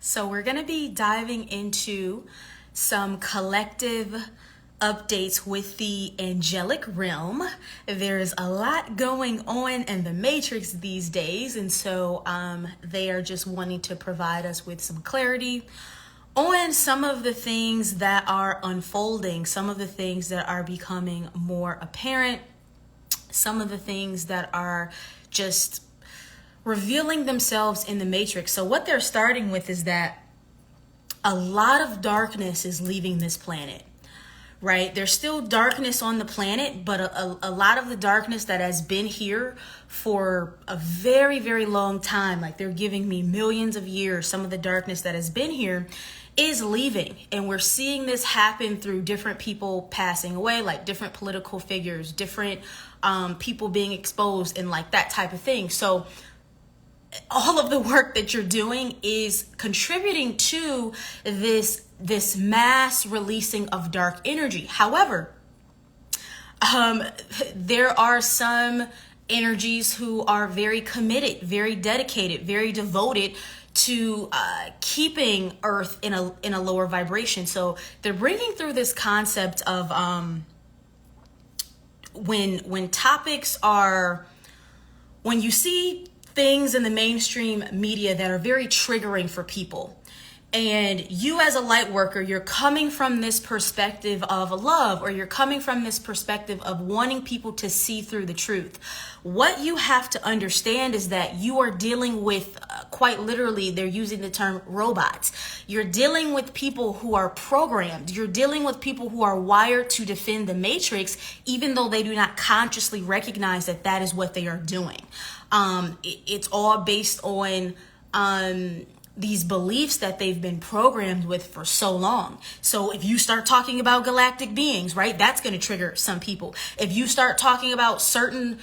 So we're going to be diving into some collective updates with the angelic realm. There's a lot going on in the matrix these days, and so they are just wanting to provide us with some clarity on some of the things that are unfolding, some of the things that are becoming more apparent, some of the things that are just revealing themselves in the matrix. So what they're starting with is that a lot of darkness is leaving this planet, right? There's still darkness on the planet, but a lot of the darkness that has been here for a very, very long time, like they're giving me millions of years, some of the darkness that has been here is leaving. And we're seeing this happen through different people passing away, like different political figures, different people being exposed and like that type of thing. So all of the work that you're doing is contributing to this mass releasing of dark energy. However, there are some energies who are very committed, very dedicated, very devoted to keeping Earth in a lower vibration. So they're bringing through this concept of when topics are, when you see things in the mainstream media that are very triggering for people, and you as a light worker, you're coming from this perspective of love, or you're coming from this perspective of wanting people to see through the truth. What you have to understand is that you are dealing with, quite literally, they're using the term robots. You're dealing with people who are programmed. You're dealing with people who are wired to defend the matrix, even though they do not consciously recognize that that is what they are doing. It's all based on these beliefs that they've been programmed with for so long. So if you start talking about galactic beings, right, that's going to trigger some people. If you start talking about certain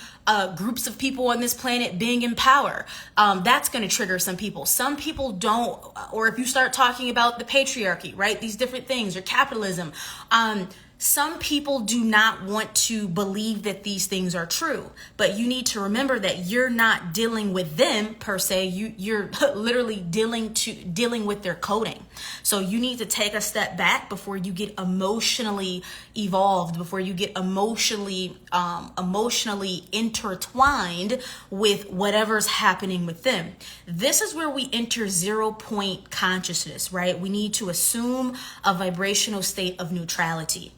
groups of people on this planet being in power, that's going to trigger some people. Some people don't, or if you start talking about the patriarchy, right, these different things, or capitalism, some people do not want to believe that these things are true, but you need to remember that you're not dealing with them per se. You're literally dealing with their coding. So you need to take a step back before you get emotionally evolved, before you get emotionally intertwined with whatever's happening with them. This is where we enter 0 point consciousness, right? We need to assume a vibrational state of neutrality.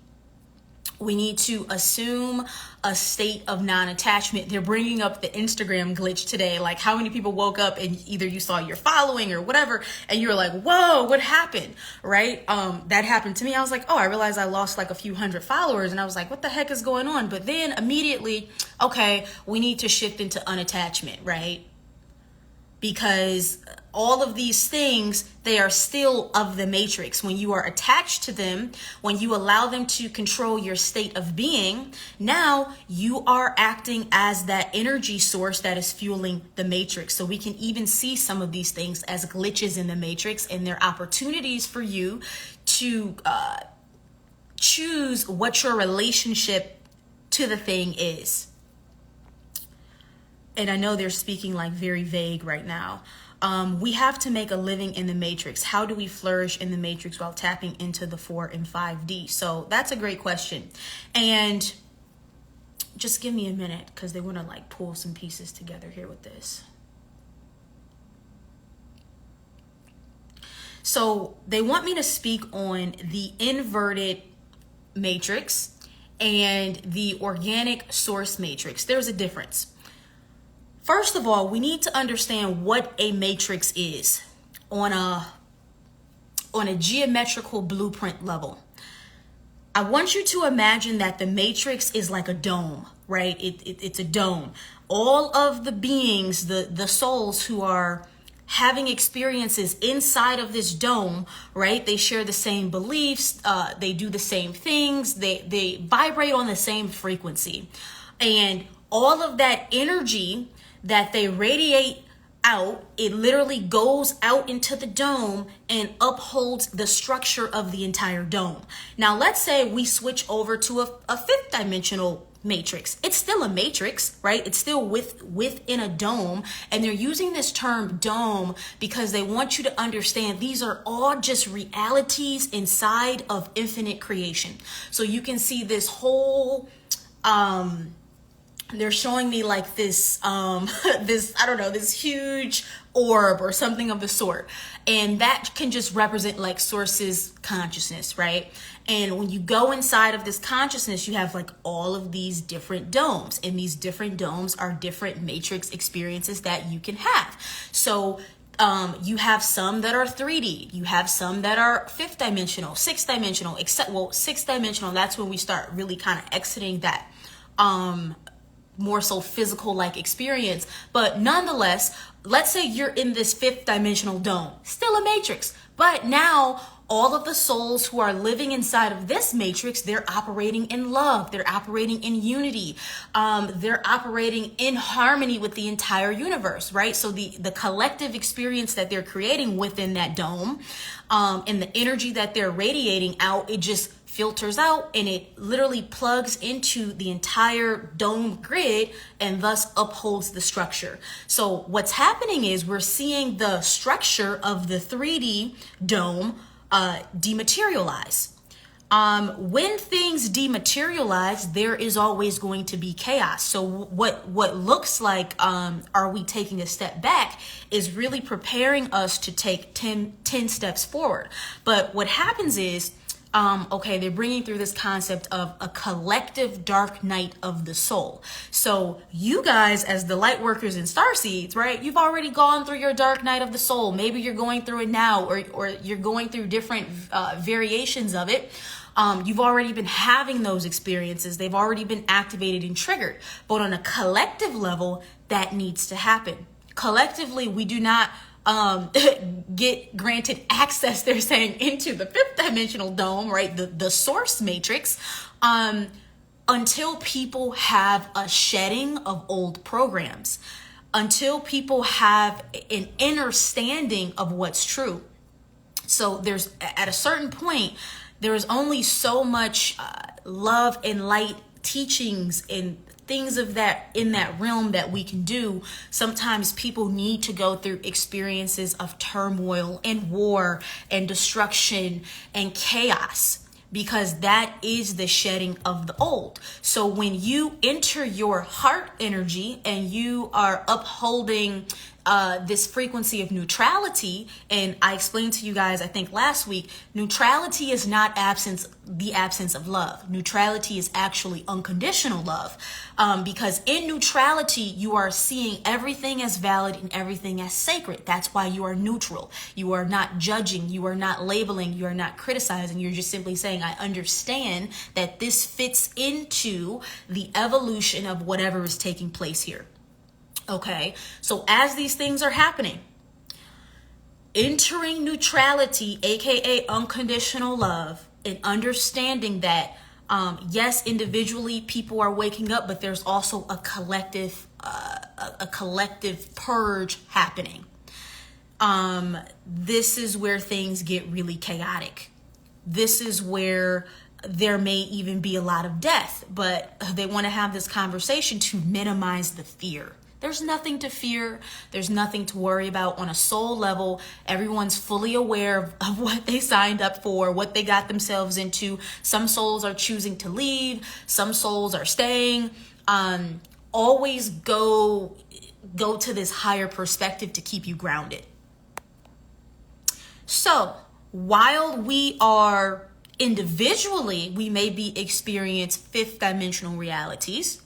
We need to assume a state of non-attachment. They're bringing up the Instagram glitch today. Like, how many people woke up and either you saw your following or whatever, and you're like, whoa, what happened? Right? That happened to me. I was like, oh, I realized I lost like a few hundred followers. And I was like, what the heck is going on? But then immediately, okay, we need to shift into unattachment, right? Because all of these things, they are still of the matrix. When you are attached to them, when you allow them to control your state of being, now you are acting as that energy source that is fueling the matrix. So we can even see some of these things as glitches in the matrix, and they're opportunities for you to choose what your relationship to the thing is. And I know they're speaking like very vague right now. We have to make a living in the matrix. How do we flourish in the matrix while tapping into the 4 and 5D? So that's a great question. And just give me a minute, because they want to like pull some pieces together here with this. So they want me to speak on the inverted matrix and the organic source matrix. There's a difference. First of all, we need to understand what a matrix is on a geometrical blueprint level. I want you to imagine that the matrix is like a dome, right? It's a dome. All of the beings, the souls who are having experiences inside of this dome, right? They share the same beliefs. They do the same things. They vibrate on the same frequency. And all of that energy that they radiate out, it literally goes out into the dome and upholds the structure of the entire dome. Now, let's say we switch over to a fifth dimensional matrix. It's still a matrix, right? It's still within a dome. And they're using this term dome because they want you to understand these are all just realities inside of infinite creation. So you can see this whole, they're showing me like this, this, I don't know, this huge orb or something of the sort. And that can just represent like source's consciousness, right? And when you go inside of this consciousness, you have like all of these different domes, and these different domes are different matrix experiences that you can have. So you have some that are 3D, you have some that are fifth dimensional, sixth dimensional, sixth dimensional, that's when we start really kind of exiting that more so physical like experience. But nonetheless, let's say you're in this fifth dimensional dome, still a matrix, but now all of the souls who are living inside of this matrix, they're operating in love, they're operating in unity, they're operating in harmony with the entire universe, right? So the collective experience that they're creating within that dome, and the energy that they're radiating out, it just filters out and it literally plugs into the entire dome grid and thus upholds the structure. So what's happening is we're seeing the structure of the 3D dome dematerialize. When things dematerialize, there is always going to be chaos. So what looks like are we taking a step back is really preparing us to take 10 steps forward. But what happens is, okay, they're bringing through this concept of a collective dark night of the soul. So you guys, as the light workers and starseeds, right, you've already gone through your dark night of the soul. Maybe you're going through it now, or you're going through different variations of it. You've already been having those experiences. They've already been activated and triggered. But on a collective level, that needs to happen. Collectively, we do not get granted access, they're saying, into the fifth dimensional dome, right? The source matrix, until people have a shedding of old programs, until people have an understanding of what's true. So there's, at a certain point, there is only so much love and light teachings and things of that in that realm that we can do. Sometimes people need to go through experiences of turmoil and war and destruction and chaos, because that is the shedding of the old. So when you enter your heart energy and you are upholding this frequency of neutrality, and I explained to you guys, I think last week, neutrality is not the absence of love. Neutrality is actually unconditional love, because in neutrality, you are seeing everything as valid and everything as sacred. That's why you are neutral. You are not judging. You are not labeling. You are not criticizing. You're just simply saying, I understand that this fits into the evolution of whatever is taking place here. Okay, so as these things are happening, entering neutrality, aka unconditional love, and understanding that yes, individually people are waking up, but there's also a collective purge happening. This is where things get really chaotic. This is where there may even be a lot of death, but they want to have this conversation to minimize the fear. There's nothing to fear. There's nothing to worry about on a soul level. Everyone's fully aware of what they signed up for, what they got themselves into. Some souls are choosing to leave. Some souls are staying. Always go to this higher perspective to keep you grounded. So while we are individually, we may be experiencing fifth dimensional realities,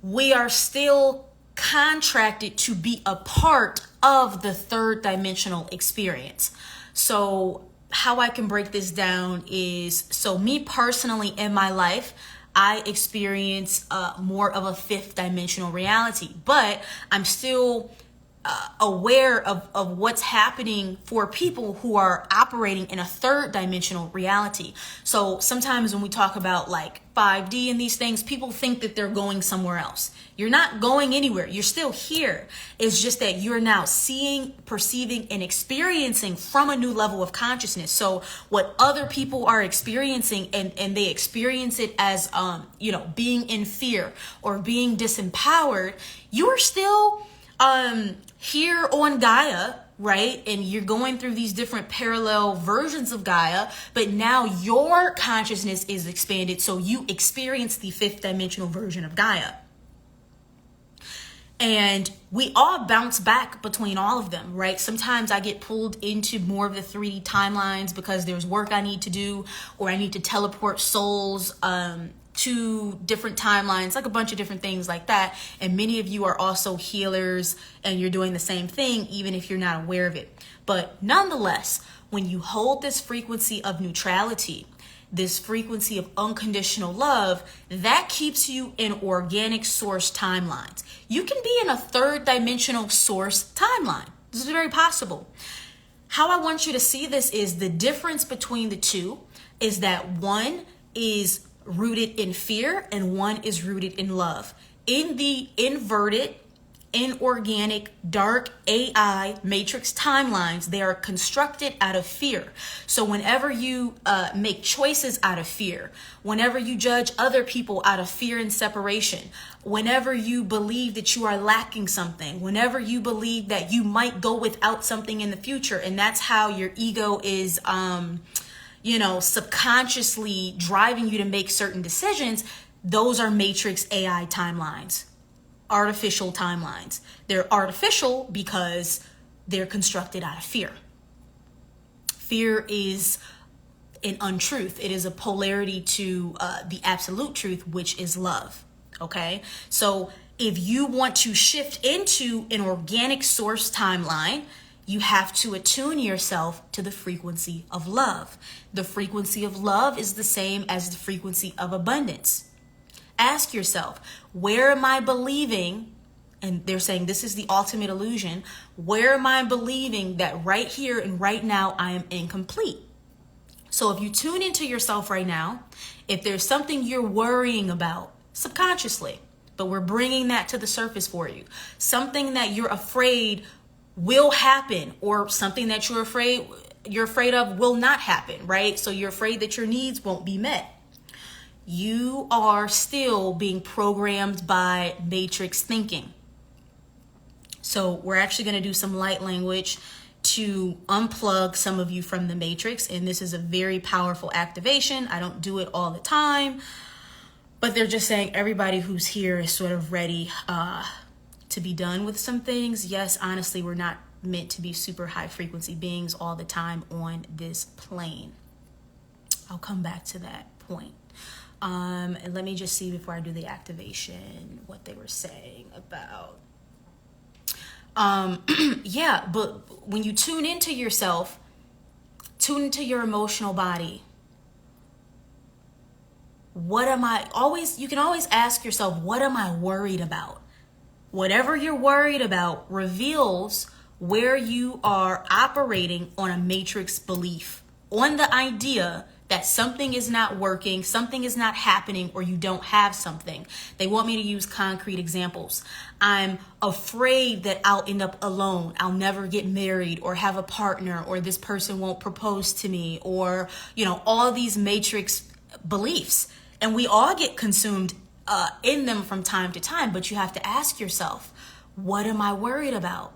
we are still contracted to be a part of the third dimensional experience. So how I can break this down is, so me personally in my life, I experience more of a fifth dimensional reality, but I'm still aware of what's happening for people who are operating in a third dimensional reality. So sometimes when we talk about like 5D and these things, people think that they're going somewhere else. You're not going anywhere. You're still here. It's just that you're now seeing, perceiving, and experiencing from a new level of consciousness. So what other people are experiencing, and they experience it as, being in fear or being disempowered, you are still here on Gaia, right? And you're going through these different parallel versions of Gaia, but now your consciousness is expanded, so you experience the fifth dimensional version of Gaia. And we all bounce back between all of them, right? Sometimes I get pulled into more of the 3D timelines because there's work I need to do, or I need to teleport souls to different timelines, like a bunch of different things like that. And many of you are also healers and you're doing the same thing, even if you're not aware of it. But nonetheless, when you hold this frequency of neutrality, this frequency of unconditional love, that keeps you in organic source timelines. You can be in a third dimensional source timeline. This is very possible. How I want you to see this is the difference between the two is that one is rooted in fear and one is rooted in love. In the inverted, inorganic, dark AI matrix timelines, they are constructed out of fear. So whenever you make choices out of fear, whenever you judge other people out of fear and separation, whenever you believe that you are lacking something, whenever you believe that you might go without something in the future, and that's how your ego is subconsciously driving you to make certain decisions, those are matrix AI timelines, artificial timelines. They're artificial because they're constructed out of fear. Fear is an untruth. It is a polarity to the absolute truth, which is love. Okay? So if you want to shift into an organic source timeline, you have to attune yourself to the frequency of love. The frequency of love is the same as the frequency of abundance. Ask yourself, where am I believing? And they're saying this is the ultimate illusion. Where am I believing that right here and right now I am incomplete? So if you tune into yourself right now, if there's something you're worrying about subconsciously, but we're bringing that to the surface for you, something that you're afraid will happen, or something that you're afraid of will not happen, right? So you're afraid that your needs won't be met. You are still being programmed by matrix thinking. So we're actually going to do some light language to unplug some of you from the matrix. And this is a very powerful activation. I don't do it all the time, but they're just saying everybody who's here is sort of ready to be done with some things. Yes, honestly, we're not meant to be super high frequency beings all the time on this plane. I'll come back to that point. And let me just see before I do the activation what they were saying about. Yeah, but when you tune into yourself, tune into your emotional body. You can always ask yourself, what am I worried about? Whatever you're worried about reveals where you are operating on a matrix belief, on the idea that something is not working, something is not happening, or you don't have something. They want me to use concrete examples. I'm afraid that I'll end up alone. I'll never get married or have a partner, or this person won't propose to me, or, all these matrix beliefs. And we all get consumed in them from time to time, but you have to ask yourself, what am I worried about?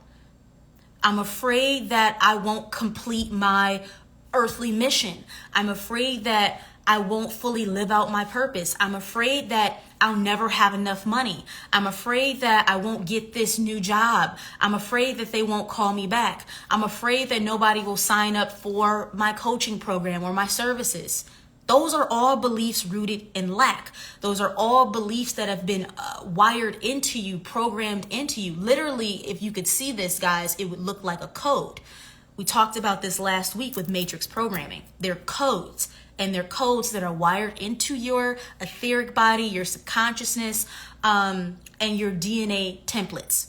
I'm afraid that I won't complete my earthly mission. I'm afraid that I won't fully live out my purpose. I'm afraid that I'll never have enough money. I'm afraid that I won't get this new job. I'm afraid that they won't call me back. I'm afraid that nobody will sign up for my coaching program or my services. Those are all beliefs rooted in lack. Those are all beliefs that have been wired into you, programmed into you. Literally, if you could see this, guys, it would look like a code. We talked about this last week with matrix programming. They're codes, and they're codes that are wired into your etheric body, your subconsciousness, and your DNA templates.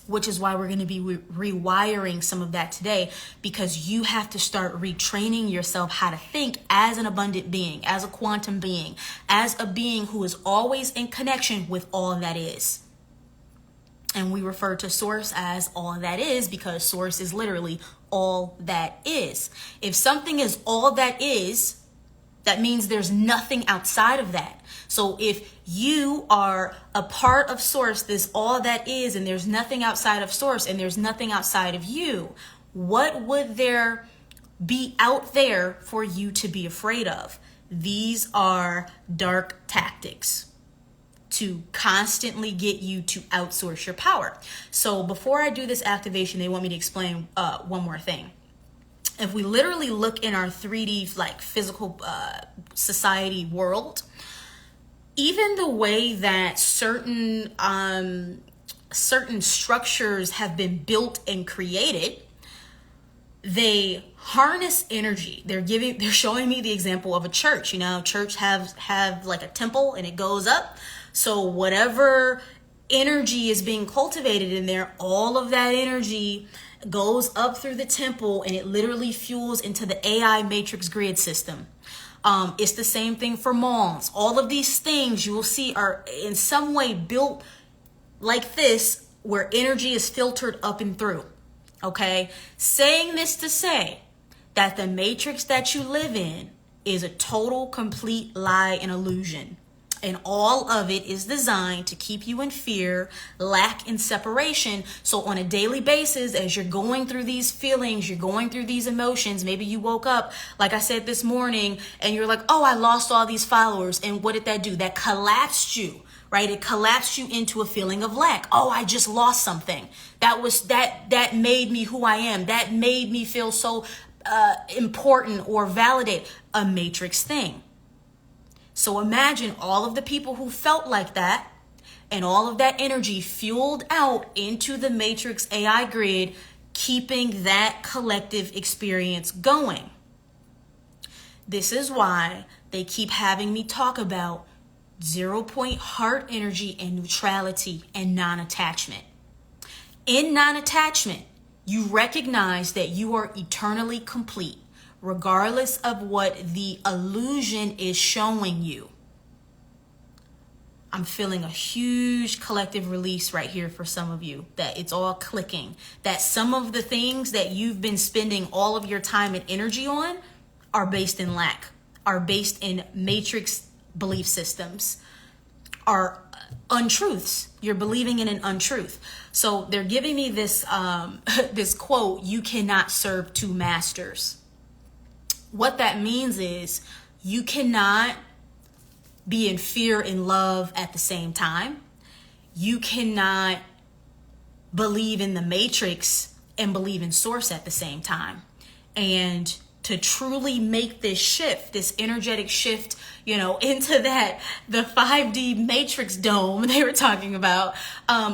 which is why we're going to be rewiring some of that today, because you have to start retraining yourself how to think as an abundant being, as a quantum being, as a being who is always in connection with all that is. And we refer to source as all that is because source is literally all that is. If something is all that is, that means there's nothing outside of that. So if you are a part of source, this all that is, and there's nothing outside of source, and there's nothing outside of you, what would there be out there for you to be afraid of? These are dark tactics to constantly get you to outsource your power. So before I do this activation, they want me to explain one more thing. If we literally look in our 3D like physical society world, even the way that certain structures have been built and created, they harness energy. They're showing me the example of a church. You know, church have like a temple and it goes up. So whatever energy is being cultivated in there, all of that energy goes up through the temple and it literally fuels into the AI matrix grid system. It's the same thing for malls. All of these things you will see are in some way built like this, where energy is filtered up and through. Okay? Saying this to say that the matrix that you live in is a total, complete lie and illusion. And all of it is designed to keep you in fear, lack, and separation. So on a daily basis, as you're going through these feelings, you're going through these emotions, maybe you woke up, like I said this morning, and you're like, oh, I lost all these followers. And what did that do? That collapsed you, right? It collapsed you into a feeling of lack. Oh, I just lost something. That made me who I am. That made me feel so important or validate. A matrix thing. So imagine all of the people who felt like that, and all of that energy fueled out into the matrix AI grid, keeping that collective experience going. This is why they keep having me talk about 0-point heart energy and neutrality and non-attachment. In non-attachment, you recognize that you are eternally complete, regardless of what the illusion is showing you. I'm feeling a huge collective release right here for some of you, that it's all clicking, that some of the things that you've been spending all of your time and energy on are based in lack, are based in matrix belief systems, are untruths. You're believing in an untruth. So they're giving me this this quote, "You cannot serve two masters." What that means is you cannot be in fear and love at the same time. You cannot believe in the matrix and believe in source at the same time. And to truly make this shift, this energetic shift, into the 5D matrix dome they were talking about,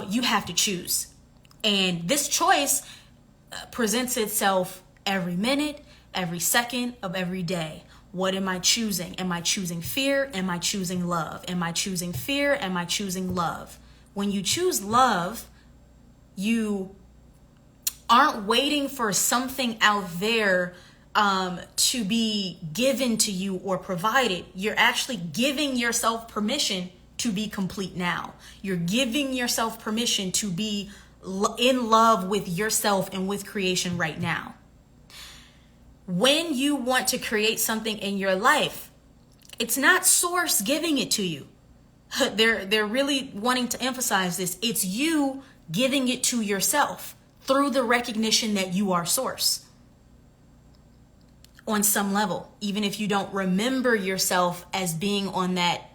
you have to choose. And this choice presents itself every minute, every second of every day. What am I choosing? Am I choosing fear? Am I choosing love? Am I choosing fear? Am I choosing love? When you choose love, you aren't waiting for something out there to be given to you or provided. You're actually giving yourself permission to be complete now. You're giving yourself permission to be in love with yourself and with creation right now. When you want to create something in your life, it's not source giving it to you. They're really wanting to emphasize this. It's you giving it to yourself through the recognition that you are source. On some level, even if you don't remember yourself as being on that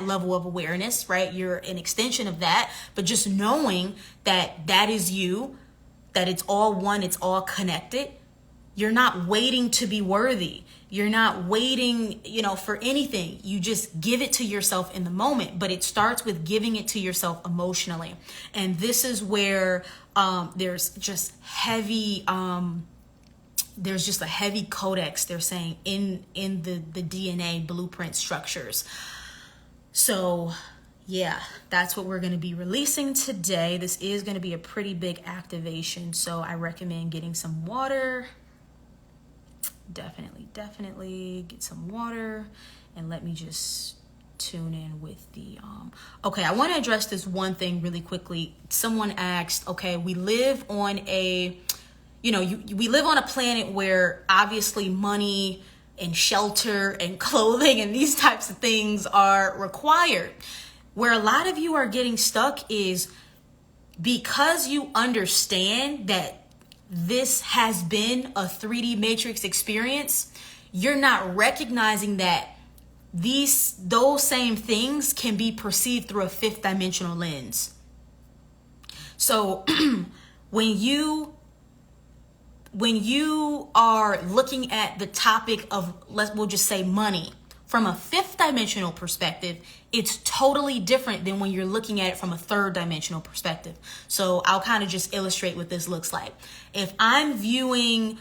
level of awareness, right? You're an extension of that, but just knowing that that is you, that it's all one, it's all connected. You're not waiting to be worthy. You're not waiting, for anything. You just give it to yourself in the moment, but it starts with giving it to yourself emotionally. And this is where there's just a heavy codex, they're saying, in the DNA blueprint structures. So Yeah, that's what we're going to be releasing today. This is going to be a pretty big activation, so I recommend getting some water. Definitely get some water, and let me just tune in with the okay, I want to address this one thing really quickly. Someone asked, okay, we live on a we live on a planet where obviously money and shelter and clothing and these types of things are required. Where a lot of you are getting stuck is because you understand that this has been a 3D matrix experience, you're not recognizing that those same things can be perceived through a fifth dimensional lens. So when you are looking at the topic of, we'll just say money, from a fifth dimensional perspective, it's totally different than when you're looking at it from a third dimensional perspective. So I'll kind of just illustrate what this looks like. If I'm viewing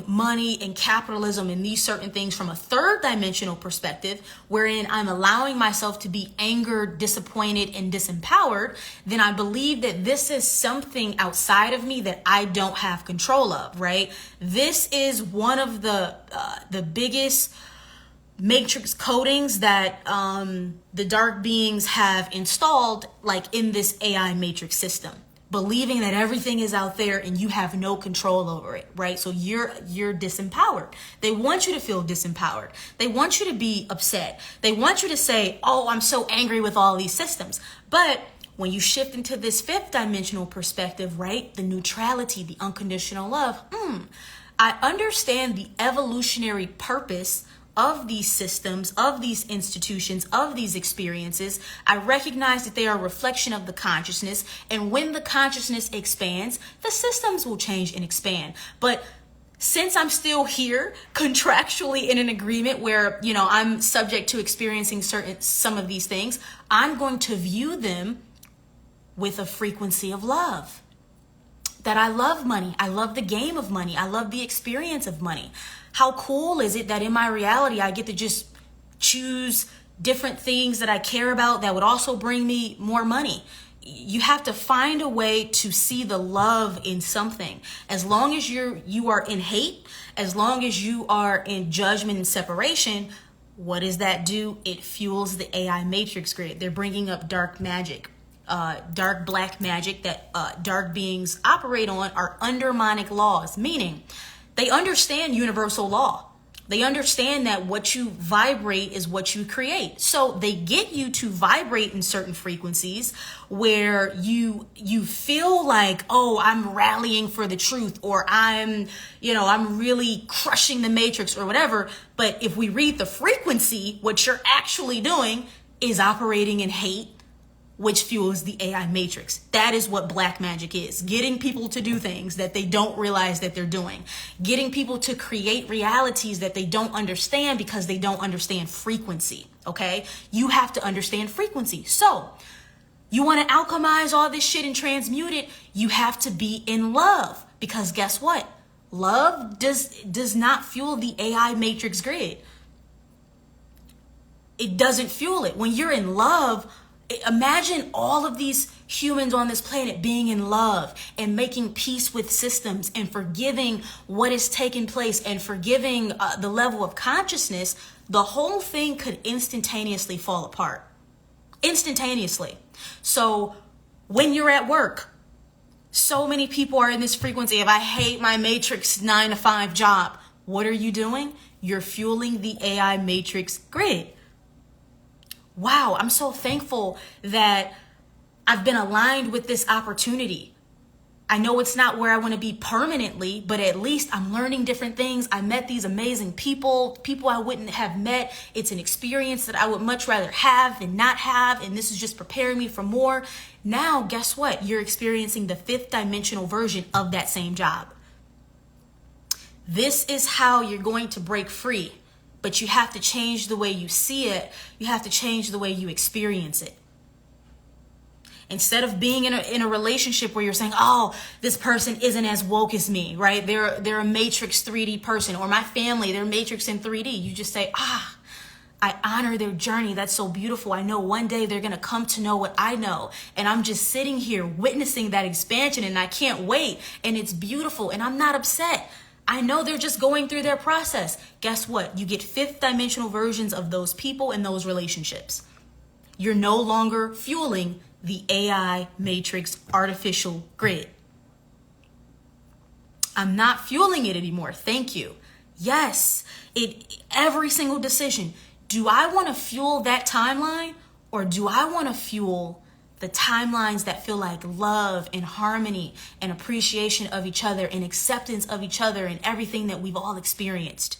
money and capitalism and these certain things from a third dimensional perspective, wherein I'm allowing myself to be angered, disappointed, and disempowered, then I believe that this is something outside of me that I don't have control of, right? This is one of the biggest matrix codings that the dark beings have installed, like in this AI matrix system. Believing that everything is out there and you have no control over it, right? So you're disempowered. They want you to feel disempowered. They want you to be upset. They want you to say, oh, I'm so angry with all these systems. But when you shift into this fifth dimensional perspective, right? The neutrality, the unconditional love. I understand the evolutionary purpose of these systems, of these institutions, of these experiences. I recognize that they are a reflection of the consciousness. And when the consciousness expands, the systems will change and expand. But since I'm still here contractually in an agreement where, I'm subject to experiencing some of these things, I'm going to view them with a frequency of love. That I love money. I love the game of money. I love the experience of money. How cool is it that in my reality, I get to just choose different things that I care about that would also bring me more money? You have to find a way to see the love in something. As long as you are in hate, as long as you are in judgment and separation, what does that do? It fuels the AI matrix grid. They're bringing up dark magic. Dark black magic that dark beings operate on are undermining laws, meaning they understand universal law. They understand that what you vibrate is what you create. So they get you to vibrate in certain frequencies where you feel like, oh, I'm rallying for the truth, or I'm really crushing the matrix or whatever. But if we read the frequency, what you're actually doing is operating in hate, which fuels the AI matrix. That is what black magic is. Getting people to do things that they don't realize that they're doing. Getting people to create realities that they don't understand because they don't understand frequency, okay? You have to understand frequency. So, you want to alchemize all this shit and transmute it, you have to be in love. Because guess what? Love does not fuel the AI matrix grid. It doesn't fuel it. When you're in love, imagine all of these humans on this planet being in love and making peace with systems and forgiving what is taking place and forgiving the level of consciousness. The whole thing could instantaneously fall apart. Instantaneously. So when you're at work, so many people are in this frequency of, I hate my matrix 9-to-5 job. What are you doing? You're fueling the AI matrix grid. Wow, I'm so thankful that I've been aligned with this opportunity. I know it's not where I want to be permanently, but at least I'm learning different things. I met these amazing people I wouldn't have met. It's an experience that I would much rather have than not have, and this is just preparing me for more. Now, guess what? You're experiencing the fifth dimensional version of that same job. This is how you're going to break free. But you have to change the way you see it. You have to change the way you experience it. Instead of being in a relationship where you're saying, oh, this person isn't as woke as me, right? They're a matrix 3D person, or my family, they're matrix in 3D. You just say, I I honor their journey. That's so beautiful. I know one day they're going to come to know what I know. And I'm just sitting here witnessing that expansion, and I can't wait. And it's beautiful. And I'm not upset. I know they're just going through their process. Guess what? You get fifth dimensional versions of those people and those relationships. You're no longer fueling the AI matrix artificial grid. I'm not fueling it anymore. Thank you. Yes, every single decision. Do I want to fuel that timeline, or do I want to fuel the timelines that feel like love and harmony and appreciation of each other and acceptance of each other and everything that we've all experienced?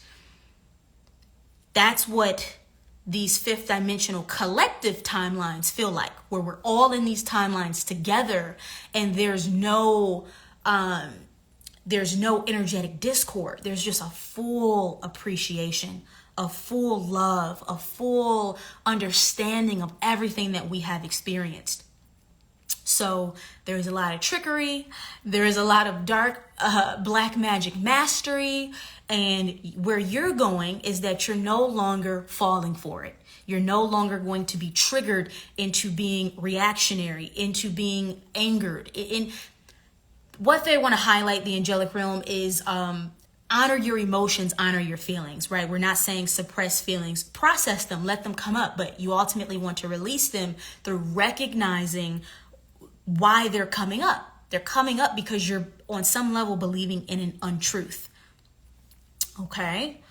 That's what these fifth dimensional collective timelines feel like, where we're all in these timelines together, and there's no energetic discord. There's just a full appreciation, a full love, a full understanding of everything that we have experienced. So there's a lot of trickery. There is a lot of dark black magic mastery. And where you're going is that you're no longer falling for it. You're no longer going to be triggered into being reactionary, into being angered. What they want to highlight, the angelic realm, is honor your emotions, honor your feelings, right? We're not saying suppress feelings, process them, let them come up, but you ultimately want to release them through recognizing why they're coming up. They're coming up because you're on some level believing in an untruth. Okay.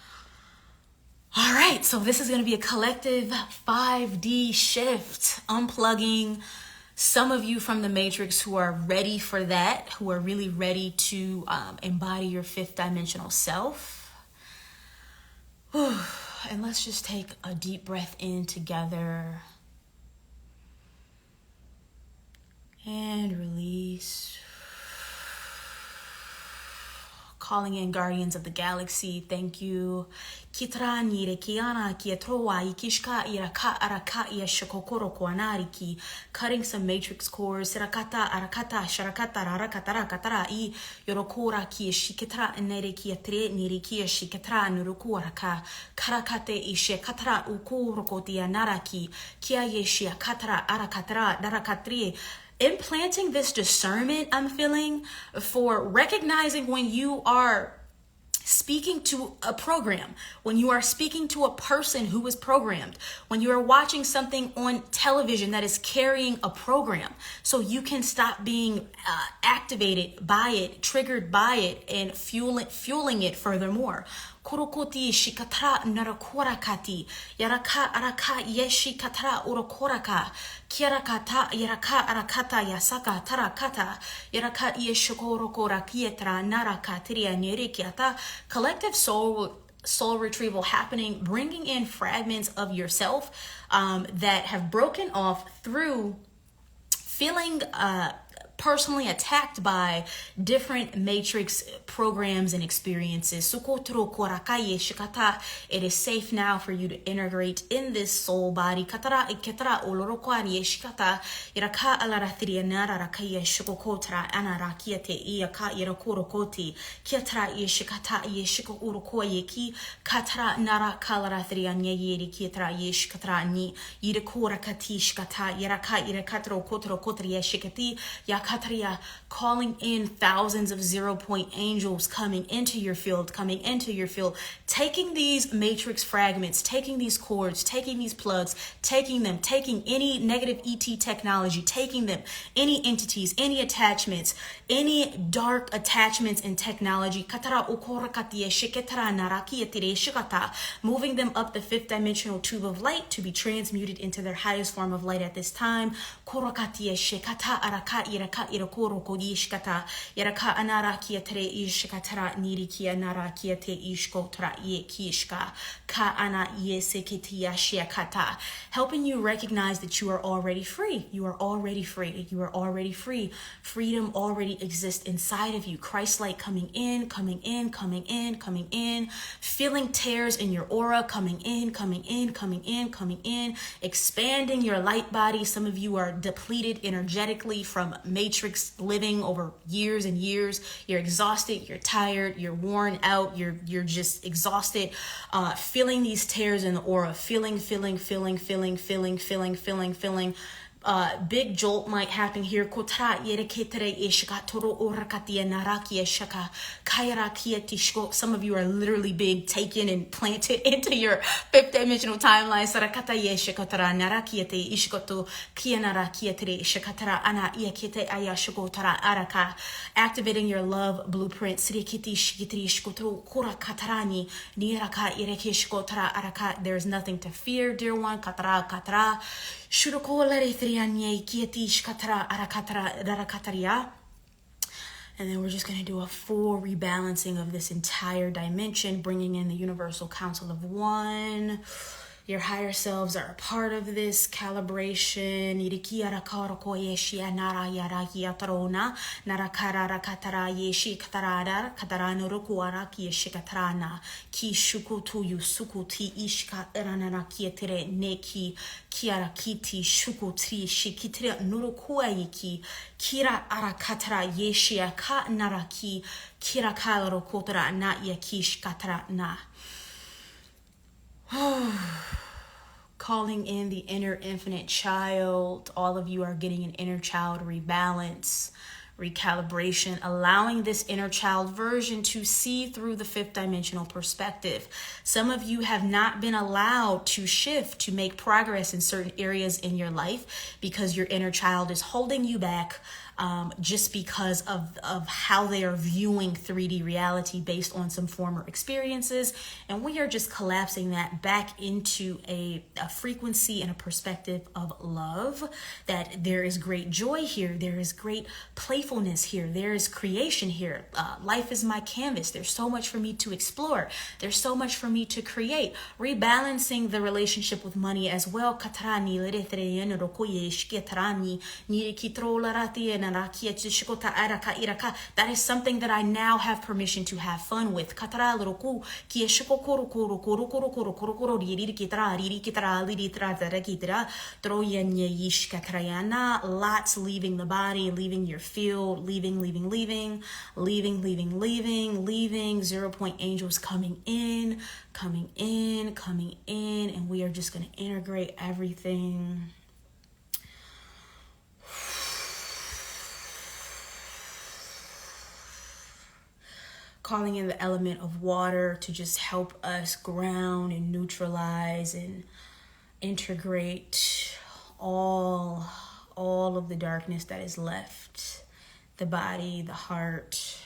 All right. So this is going to be a collective 5D shift, unplugging. Some of you from the matrix who are ready for that, who are really ready to embody your fifth dimensional self. Whew. And let's just take a deep breath in together. And release. Calling in guardians of the galaxy. Thank you. Kitrani rekiana kietroa ikishka iraka araka yeshokokoro kwanariki. Cutting some matrix cores. Sirakata arakata sharakata arakatara katara I yorokora ki shikitra nere kietre niriki shikitra nuruku araka karakate ishe katra ukurokoti anaraki kia yeshia katra arakatra darakatri. Implanting this discernment, I'm feeling, for recognizing when you are speaking to a program, when you are speaking to a person who is programmed, when you are watching something on television that is carrying a program, so you can stop being activated by it, triggered by it, and fueling it furthermore. Korokoti shikatra narakorakati yaraka araka yeshi katra urokoraka kiarakata yaraka arakata yasaka tarakata yaraka yeshokorokora kietra naraka tria nerikiata. Collective soul retrieval happening, bringing in fragments of yourself that have broken off through feeling personally attacked by different matrix programs and experiences. It is safe now for you to integrate in this soul body. Calling in thousands of 0-point angels coming into your field, taking these matrix fragments, taking these cords, taking these plugs, taking any negative ET technology, taking them, any entities, any attachments, any dark attachments in technology, moving them up the fifth dimensional tube of light to be transmuted into their highest form of light at this time. Yaraka anarakia tre ishkatra nirikia narakia te ishkotra ye kishka ka ana yesekitia shiakata. Helping you recognize that you are already free. You are already free. You are already free. Freedom already exists inside of you. Christ light coming in, coming in, coming in, coming in. Feeling tears in your aura, coming in, coming in, coming in, coming in. Expanding your light body. Some of you are depleted energetically from matrix matrix living over years and years. You're exhausted, you're tired, you're worn out, you're just exhausted, feeling these tears in the aura, feeling. Big jolt might happen here. Some of you are literally being taken and planted into your fifth dimensional timeline. Activating your love blueprint. There's nothing to fear, dear one. And then we're just going to do a full rebalancing of this entire dimension, bringing in the Universal Council of One. Your higher selves are a part of this calibration. Calling in the inner infinite child. All of you are getting an inner child rebalance, recalibration, allowing this inner child version to see through the fifth dimensional perspective. Some of you have not been allowed to shift, to make progress in certain areas in your life because your inner child is holding you back, just because of how they are viewing 3D reality based on some former experiences. And we are just collapsing that back into a frequency and a perspective of love, that there is great joy here. There is great playfulness here. There is creation here. Life is my canvas. There's so much for me to explore. There's so much for me to create. Rebalancing the relationship with money as well. That is something that I now have permission to have fun with. Lots leaving the body, leaving your field, leaving. 0 point angels coming in, and we are just going to integrate everything. Calling in the element of water to just help us ground and neutralize and integrate all of the darkness that is left. The body, the heart.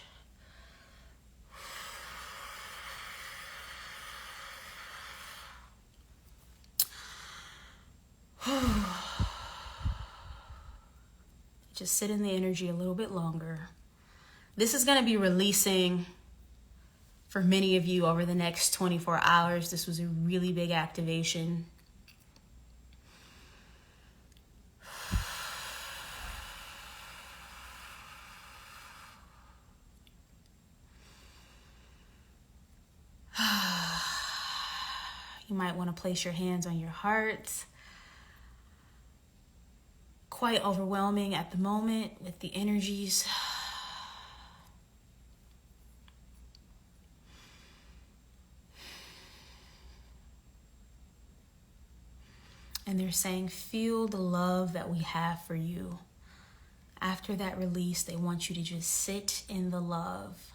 Just sit in the energy a little bit longer. This is going to be releasing for many of you over the next 24 hours. This was a really big activation. You might want to place your hands on your heart. Quite overwhelming at the moment with the energies. And they're saying, feel the love that we have for you. After that release, they want you to just sit in the love.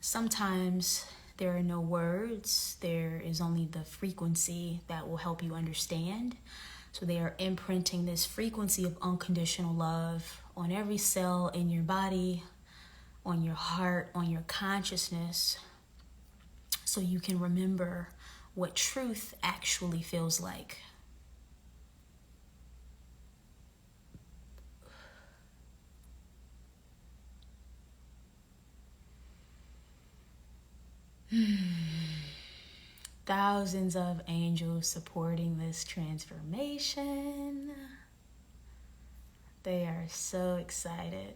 Sometimes there are no words. There is only the frequency that will help you understand. So they are imprinting this frequency of unconditional love on every cell in your body, on your heart, on your consciousness, so you can remember what truth actually feels like. Thousands of angels supporting this transformation. They are so excited.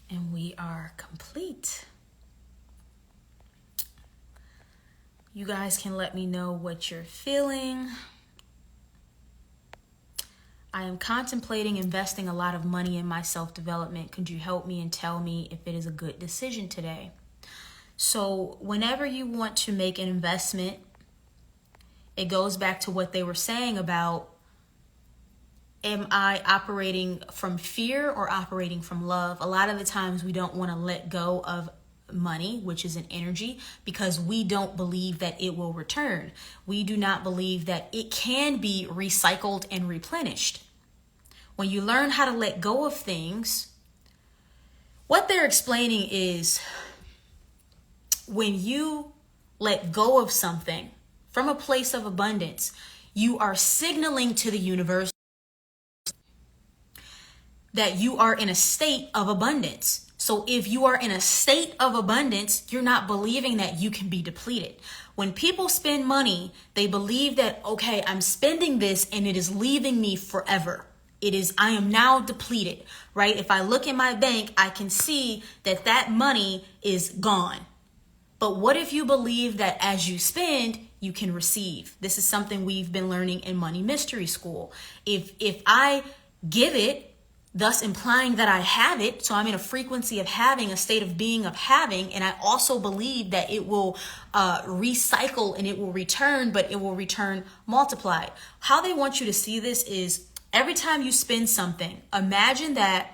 And we are complete. You guys can let me know what you're feeling. I am contemplating investing a lot of money in my self-development. Could you help me and tell me if it is a good decision today? So whenever you want to make an investment, it goes back to what they were saying about, am I operating from fear or operating from love? A lot of the times we don't want to let go of money, which is an energy, because we don't believe that it will return. We do not believe that it can be recycled and replenished. When you learn how to let go of things, what they're explaining is when you let go of something from a place of abundance, you are signaling to the universe that you are in a state of abundance. So if you are in a state of abundance, you're not believing that you can be depleted. When people spend money, they believe that, okay, I'm spending this and it is leaving me forever. I am now depleted, right? If I look in my bank, I can see that that money is gone. But what if you believe that as you spend, you can receive? This is something we've been learning in Money Mystery School. If I give it, thus implying that I have it, so I'm in a frequency of having, a state of being of having, and I also believe that it will recycle and it will return, but it will return multiplied. How they want you to see this is every time you spend something, imagine that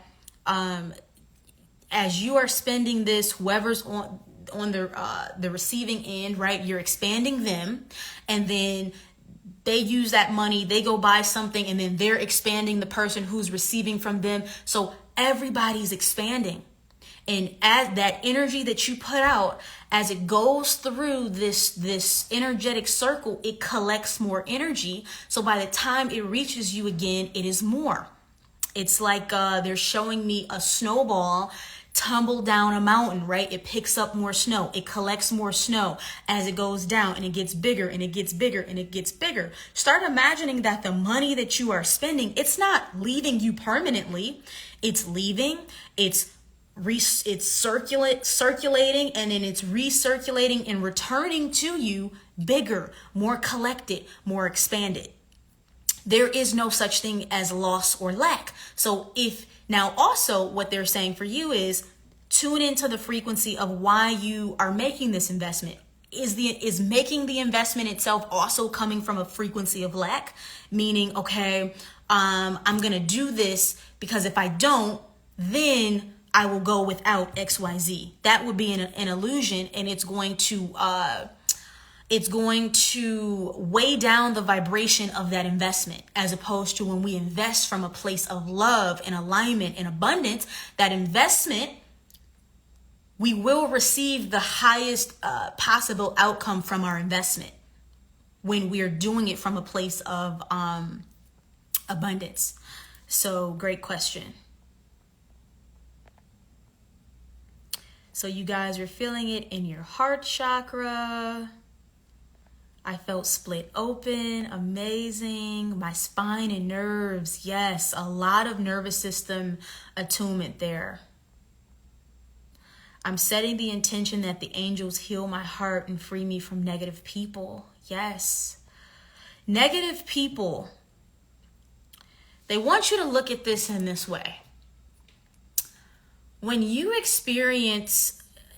as you are spending this, whoever's on the receiving end, right, you're expanding them, and then they use that money, they go buy something, and then they're expanding the person who's receiving from them. So everybody's expanding. And as that energy that you put out, as it goes through this energetic circle, it collects more energy. So by the time it reaches you again, it is more. It's like they're showing me a snowball tumble down a mountain, right? It picks up more snow. It collects more snow as it goes down, and it gets bigger and it gets bigger and it gets bigger. Start imagining that the money that you are spending, it's not leaving you permanently. It's leaving, it's circulating, and then it's recirculating and returning to you bigger, more collected, more expanded. There is no such thing as loss or lack. So now also what they're saying for you is tune into the frequency of why you are making this investment. Is making the investment itself also coming from a frequency of lack? Meaning, okay, I'm going to do this because if I don't, then I will go without XYZ. That would be an illusion, and it's going to weigh down the vibration of that investment, as opposed to when we invest from a place of love and alignment and abundance, that investment, we will receive the highest possible outcome from our investment when we are doing it from a place of abundance. So great question. So you guys are feeling it in your heart chakra. I felt split open, amazing. My spine and nerves, yes, a lot of nervous system attunement there. I'm setting the intention that the angels heal my heart and free me from negative people. Yes. Negative people. They want you to look at this in this way. When you experience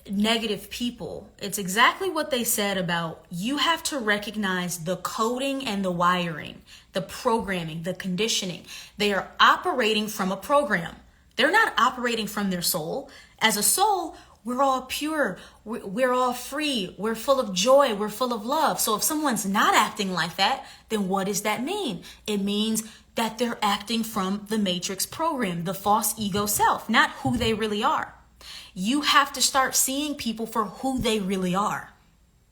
negative people, it's exactly what they said about you have to recognize the coding and the wiring, the programming, the conditioning. They are operating from a program. They're not operating from their soul. As a soul, we're all pure. We're all free. We're full of joy. We're full of love. So if someone's not acting like that, then what does that mean? It means that they're acting from the matrix program, the false ego self, not who they really are. You have to start seeing people for who they really are.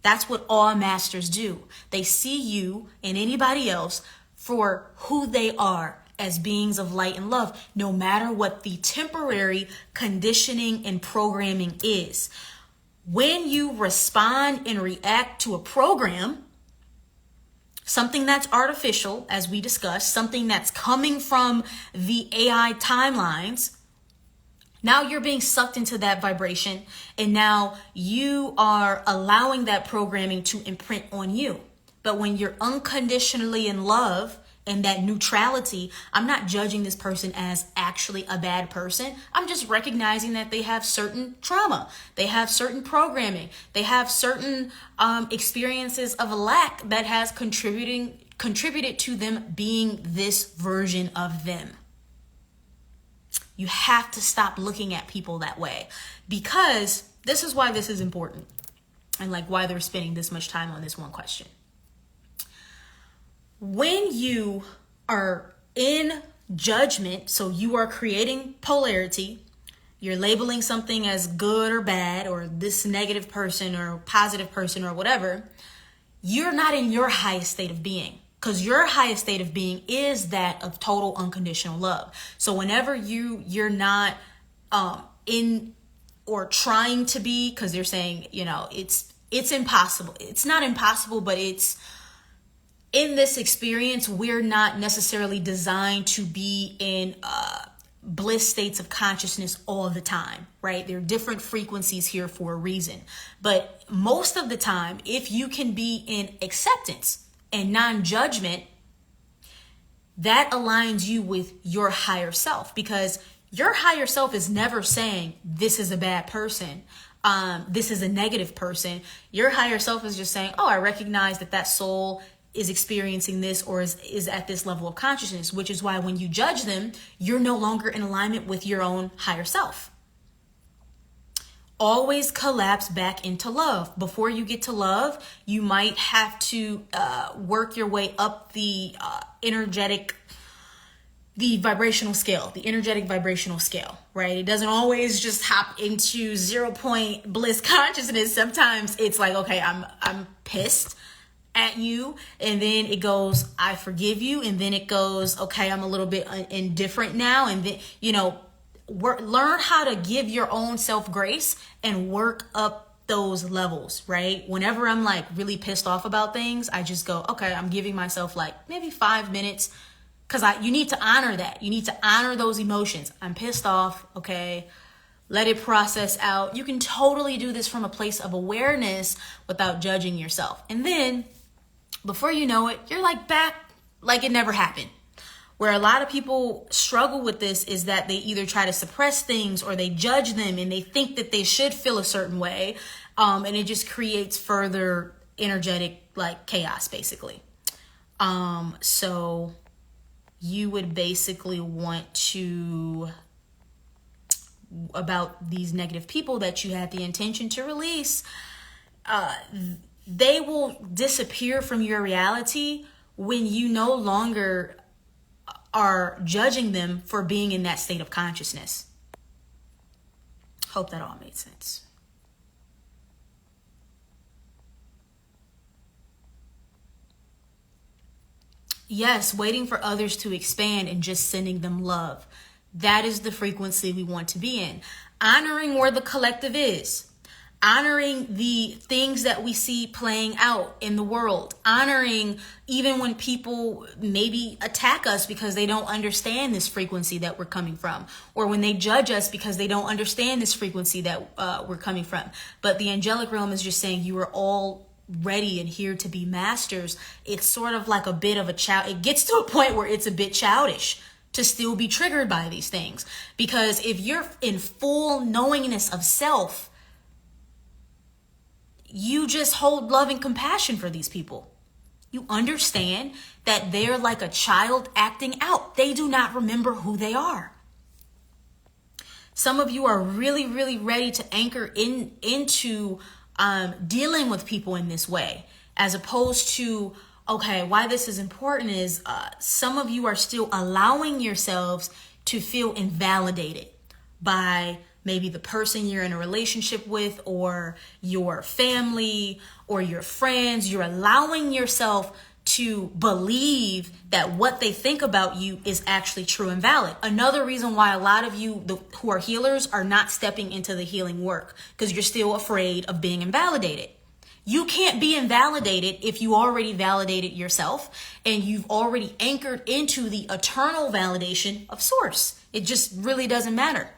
That's what all masters do. They see you and anybody else for who they are as beings of light and love, no matter what the temporary conditioning and programming is. When you respond and react to a program, something that's artificial, as we discussed, something that's coming from the AI timelines, Now you're being sucked into that vibration, and now you are allowing that programming to imprint on you. But when you're unconditionally in love and that neutrality, I'm not judging this person as actually a bad person. I'm just recognizing that they have certain trauma. They have certain programming. They have certain experiences of lack that has contributed to them being this version of them. You have to stop looking at people that way, because this is why this is important, and like why they're spending this much time on this one question. When you are in judgment, so you are creating polarity, you're labeling something as good or bad, or this negative person or positive person or whatever, you're not in your highest state of being. Because your highest state of being is that of total unconditional love. So whenever you're not in or trying to be, because they're saying, it's impossible. It's not impossible, but it's in this experience, we're not necessarily designed to be in bliss states of consciousness all the time, right? There are different frequencies here for a reason. But most of the time, if you can be in acceptance and non-judgment, that aligns you with your higher self, because your higher self is never saying this is a bad person, this is a negative person. Your higher self is just saying, oh, I recognize that soul is experiencing this or is at this level of consciousness, which is why when you judge them, you're no longer in alignment with your own higher self. Always collapse back into love. Before you get to love, you might have to work your way up the energetic vibrational scale, right? It doesn't always just hop into 0 point bliss consciousness. Sometimes it's like, okay, I'm pissed at you, and then it goes, I forgive you, and then it goes, okay, I'm a little bit indifferent now, and then learn how to give your own self grace and work up those levels, right? Whenever I'm like really pissed off about things, I just go, okay, I'm giving myself like maybe 5 minutes, because you need to honor that. You need to honor those emotions. I'm pissed off, okay, let it process out. You can totally do this from a place of awareness without judging yourself. And then before you know it, you're like back like it never happened. Where a lot of people struggle with this is that they either try to suppress things or they judge them and they think that they should feel a certain way. And it just creates further energetic like chaos, basically. So you would basically want to, about these negative people that you had the intention to release, they will disappear from your reality when you no longer are judging them for being in that state of consciousness. Hope that all made sense. Yes, waiting for others to expand and just sending them love. That is the frequency we want to be in. Honoring where the collective is. Honoring the things that we see playing out in the world. Honoring even when people maybe attack us because they don't understand this frequency that we're coming from. Or when they judge us because they don't understand this frequency that we're coming from. But the angelic realm is just saying you are all ready and here to be masters. It's sort of like a bit of a it gets to a point where it's a bit childish to still be triggered by these things. Because if you're in full knowingness of self, you just hold love and compassion for these people. You understand that they're like a child acting out. They do not remember who they are. Some of you are really, really ready to anchor into dealing with people in this way, as opposed to, okay, why this is important is some of you are still allowing yourselves to feel invalidated by maybe the person you're in a relationship with, or your family, or your friends. You're allowing yourself to believe that what they think about you is actually true and valid. Another reason why a lot of you who are healers are not stepping into the healing work, because you're still afraid of being invalidated. You can't be invalidated if you already validated yourself and you've already anchored into the eternal validation of source. It just really doesn't matter.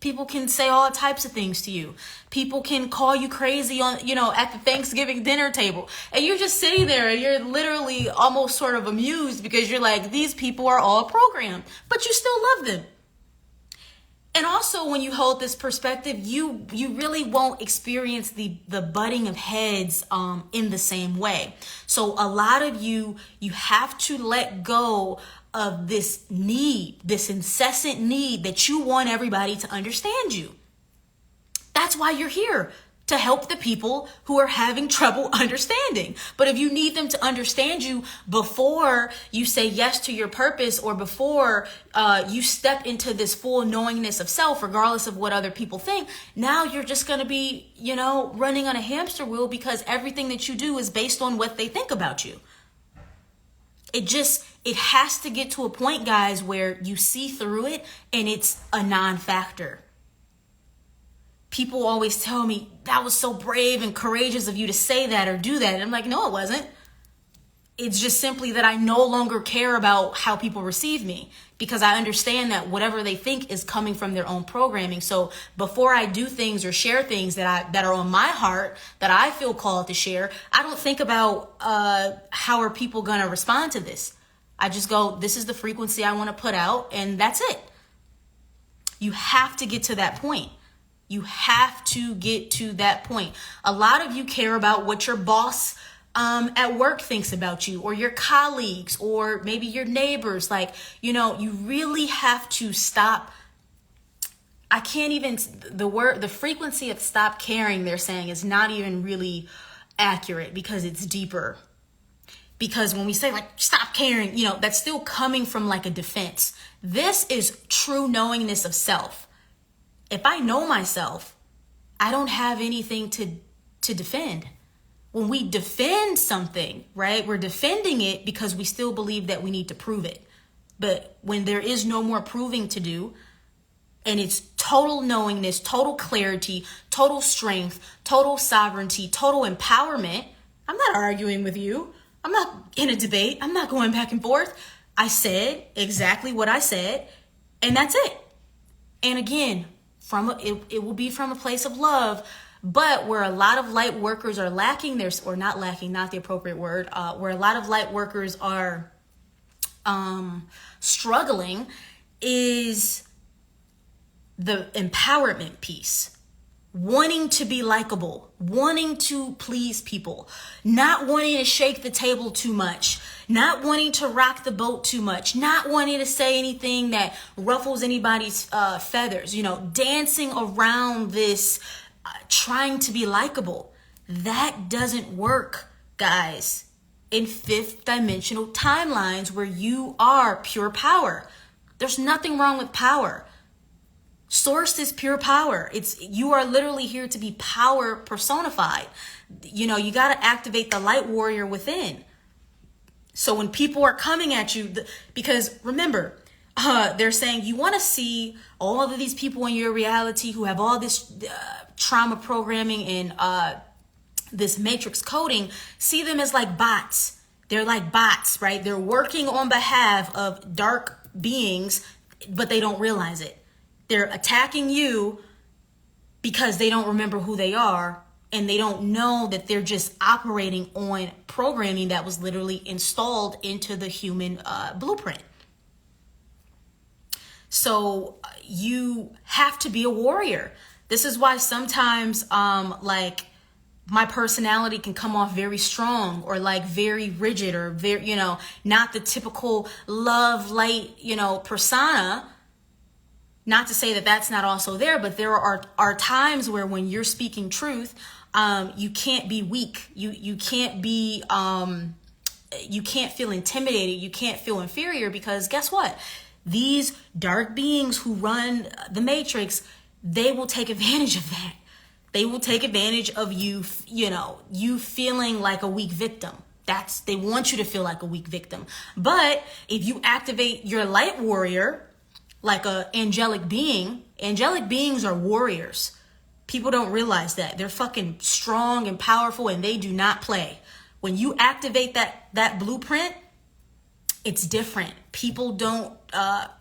People can say all types of things to you. People can call you crazy on, at the Thanksgiving dinner table. And you're just sitting there and you're literally almost sort of amused because you're like, these people are all programmed, but you still love them. And also when you hold this perspective, you really won't experience the butting of heads in the same way. So a lot of you have to let go of this need, this incessant need that you want everybody to understand you. That's why you're here, to help the people who are having trouble understanding. But if you need them to understand you before you say yes to your purpose, or before you step into this full knowingness of self, regardless of what other people think, now you're just going to be, running on a hamster wheel, because everything that you do is based on what they think about you. It has to get to a point, guys, where you see through it and it's a non-factor. People always tell me, that was so brave and courageous of you to say that or do that. And I'm like, no, it wasn't. It's just simply that I no longer care about how people receive me, because I understand that whatever they think is coming from their own programming. So before I do things or share things that are on my heart, that I feel called to share, I don't think about how are people going to respond to this. I just go, this is the frequency I want to put out, and that's it. You have to get to that point. You have to get to that point. A lot of you care about what your boss at work thinks about you, or your colleagues, or maybe your neighbors. You really have to stop. I can't even, the frequency of stop caring, they're saying, is not even really accurate, because it's deeper. Because when we say stop caring, that's still coming from a defense. This is true knowingness of self. If I know myself, I don't have anything to defend. When we defend something, right, we're defending it because we still believe that we need to prove it. But when there is no more proving to do, and it's total knowingness, total clarity, total strength, total sovereignty, total empowerment, I'm not arguing with you. I'm not in a debate. I'm not going back and forth. I said exactly what I said, and that's it. And again, it will be from a place of love. But where a lot of light workers are lacking, not the appropriate word, where a lot of light workers are struggling, is the empowerment piece. Wanting to be likable, wanting to please people, not wanting to shake the table too much, not wanting to rock the boat too much, not wanting to say anything that ruffles anybody's feathers, dancing around this trying to be likable. That doesn't work, guys, in fifth dimensional timelines where you are pure power. There's nothing wrong with power. Source is pure power. You are literally here to be power personified. You got to activate the light warrior within. So when people are coming at you, because remember, they're saying you want to see all of these people in your reality who have all this trauma programming and this matrix coding, see them as like bots. They're like bots, right? They're working on behalf of dark beings, but they don't realize it. They're attacking you because they don't remember who they are, and they don't know that they're just operating on programming that was literally installed into the human blueprint. So you have to be a warrior. This is why sometimes my personality can come off very strong, or very rigid, or very, not the typical love light, persona. Not to say that that's not also there, but there are times where when you're speaking truth, you can't be weak. You can't be, you can't feel intimidated. You can't feel inferior, because guess what? These dark beings who run the matrix, they will take advantage of that. They will take advantage of you, you feeling like a weak victim. They want you to feel like a weak victim. But if you activate your light warrior, like a angelic being, angelic beings are warriors. People don't realize that. They're fucking strong and powerful, and they do not play. When you activate that blueprint, It's different. People don't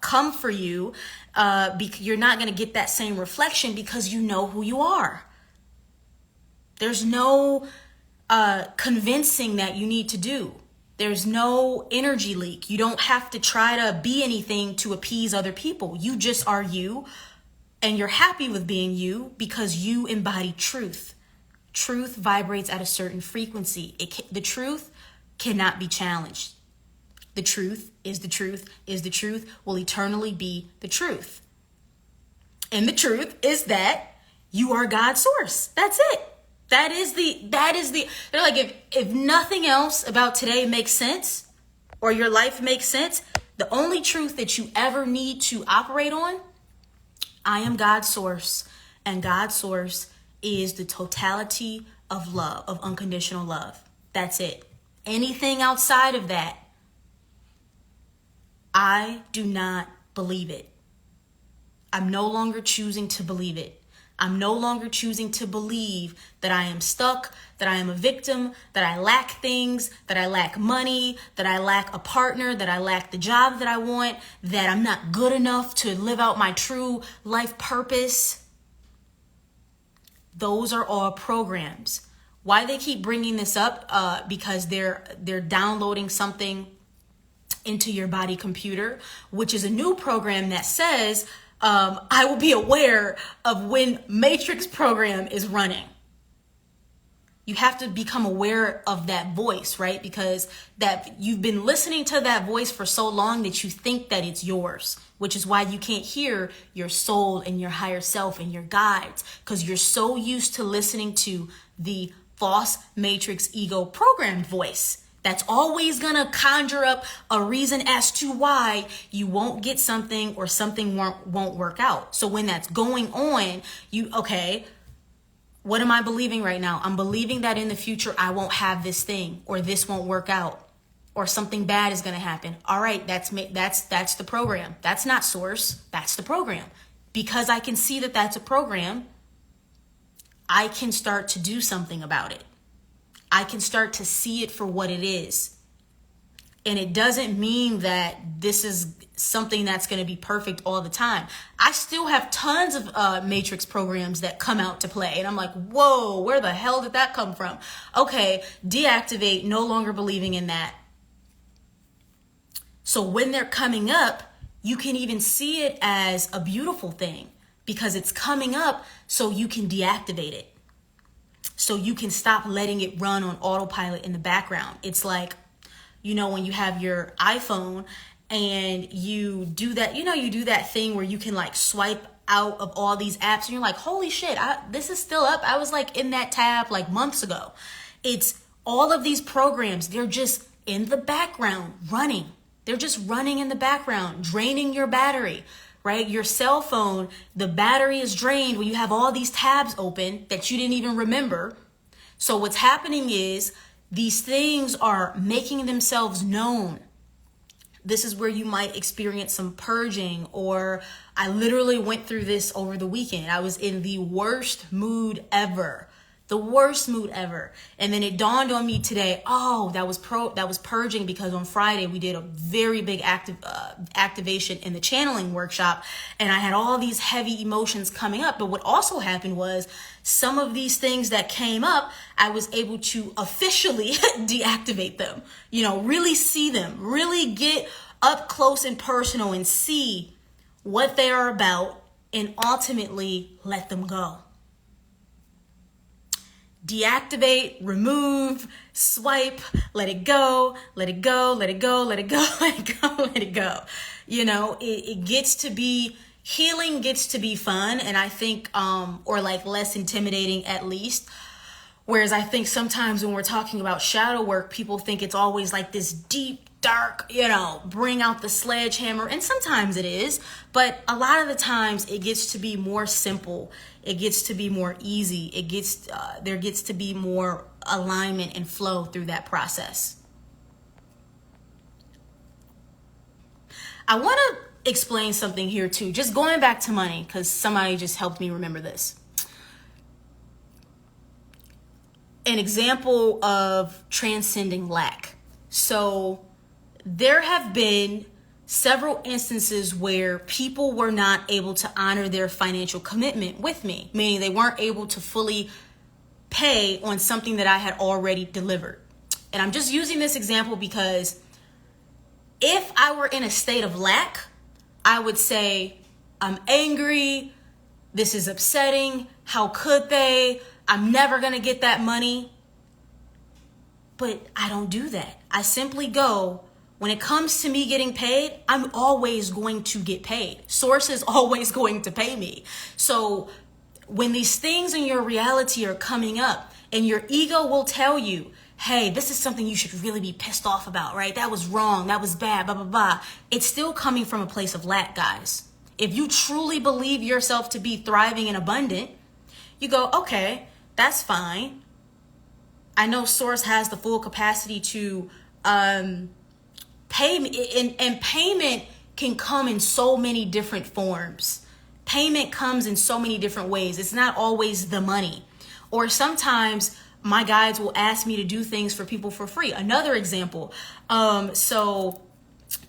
come for you. You're not going to get that same reflection because you know who you are. There's no convincing that you need to do. There's no energy leak. You don't have to try to be anything to appease other people. You just are you, and you're happy with being you because you embody truth. Truth vibrates at a certain frequency. The truth cannot be challenged. The truth is the truth is the truth will eternally be the truth. And the truth is that you are God's source. That's it. That is the, they're like, if nothing else about today makes sense or your life makes sense, the only truth that you ever need to operate on, I am God's source, and God's source is the totality of love, of unconditional love. That's it. Anything outside of that, I do not believe it. I'm no longer choosing to believe it. I'm no longer choosing to believe that I am stuck, that I am a victim, that I lack things, that I lack money, that I lack a partner, that I lack the job that I want, that I'm not good enough to live out my true life purpose. Those are all programs. Why they keep bringing this up? Because they're downloading something into your body computer, which is a new program that says, I will be aware of when Matrix program is running. You have to become aware of that voice, right? Because that you've been listening to that voice for so long that you think that it's yours, which is why you can't hear your soul and your higher self and your guides, because you're so used to listening to the false Matrix ego programmed voice. That's always going to conjure up a reason as to why you won't get something or something won't work out. So when that's going on, okay, what am I believing right now? I'm believing that in the future I won't have this thing, or this won't work out, or something bad is going to happen. All right, that's the program. That's not source. That's the program. Because I can see that that's a program, I can start to do something about it. I can start to see it for what it is. And it doesn't mean that this is something that's going to be perfect all the time. I still have tons of Matrix programs that come out to play. And I'm like, whoa, where the hell did that come from? Okay, deactivate, no longer believing in that. So when they're coming up, you can even see it as a beautiful thing because it's coming up so you can deactivate it. So you can stop letting it run on autopilot in the background. It's like, when you have your iPhone and you do that, you do that thing where you can like swipe out of all these apps and you're like, holy shit, this is still up. I was like in that tab like months ago. It's all of these programs. They're just in the background running. They're just running in the background, draining your battery. Right? Your cell phone, the battery is drained when you have all these tabs open that you didn't even remember. So what's happening is these things are making themselves known. This is where you might experience some purging, or I literally went through this over the weekend. I was in the worst mood ever. The worst mood ever. And then it dawned on me today, that was purging, because on Friday we did a very big activation in the channeling workshop, and I had all these heavy emotions coming up. But what also happened was some of these things that came up, I was able to officially deactivate them, really see them, really get up close and personal and see what they are about, and ultimately let them go. Deactivate, remove, swipe, let it go, let it go, let it go, let it go, let it go, let it go. It gets to be, healing gets to be fun, and I think, or like less intimidating at least. Whereas I think sometimes when we're talking about shadow work, people think it's always like this deep, dark, bring out the sledgehammer. And sometimes it is, but a lot of the times it gets to be more simple. It gets to be more easy. There gets to be more alignment and flow through that process. I want to explain something here too, just going back to money, because somebody just helped me remember this. An example of transcending lack. So there have been several instances where people were not able to honor their financial commitment with me, meaning they weren't able to fully pay on something that I had already delivered. And I'm just using this example because if I were in a state of lack, I would say, I'm angry, this is upsetting, how could they? I'm never gonna get that money. But I don't do that. I simply go, when it comes to me getting paid, I'm always going to get paid. Source is always going to pay me. So when these things in your reality are coming up and your ego will tell you, hey, this is something you should really be pissed off about, right? That was wrong. That was bad, blah, blah, blah. It's still coming from a place of lack, guys. If you truly believe yourself to be thriving and abundant, you go, okay, that's fine. I know Source has the full capacity to pay me, and payment can come in so many different forms. Payment comes in so many different ways. It's not always the money. Or sometimes my guides will ask me to do things for people for free. Another example. So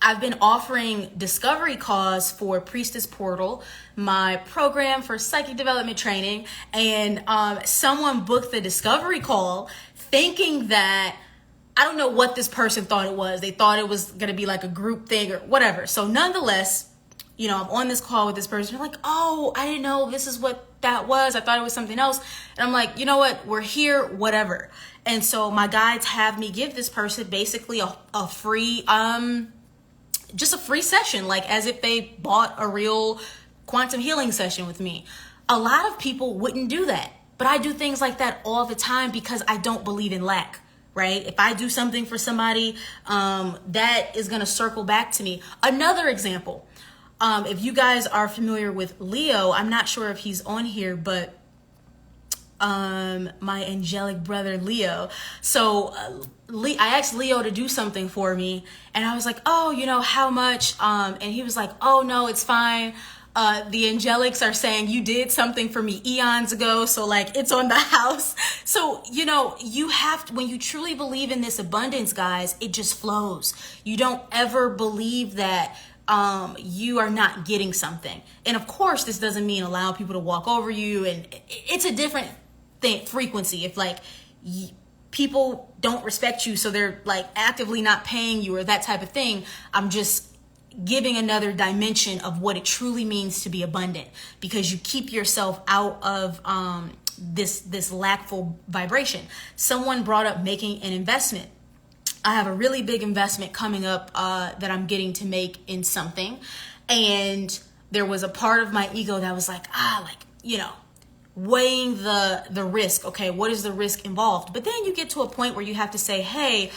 I've been offering discovery calls for Priestess Portal, my program for psychic development training. And someone booked the discovery call thinking that, I don't know what this person thought it was. They thought it was going to be like a group thing or whatever. So nonetheless, I'm on this call with this person. They're like, oh, I didn't know this is what that was. I thought it was something else. And I'm like, you know what? We're here, whatever. And so my guides have me give this person basically a free, just a free session, like as if they bought a real quantum healing session with me. A lot of people wouldn't do that, but I do things like that all the time because I don't believe in lack. Right? If I do something for somebody, that is going to circle back to me. Another example, if you guys are familiar with Leo, I'm not sure if he's on here, but my angelic brother Leo. So I asked Leo to do something for me, and I was like, oh, how much? And he was like, oh no, it's fine. The angelics are saying you did something for me eons ago, so like it's on the house. So you have to, when you truly believe in this abundance, guys, it just flows. You don't ever believe that you are not getting something. And of course, this doesn't mean allow people to walk over you, and it's a different frequency. If like people don't respect you, so they're like actively not paying you or that type of thing, I'm just giving another dimension of what it truly means to be abundant, because you keep yourself out of this lackful vibration. Someone brought up making an investment. I have a really big investment coming up that I'm getting to make in something, and there was a part of my ego that was like, weighing the risk. Okay, what is the risk involved? But then you get to a point where you have to say, hey,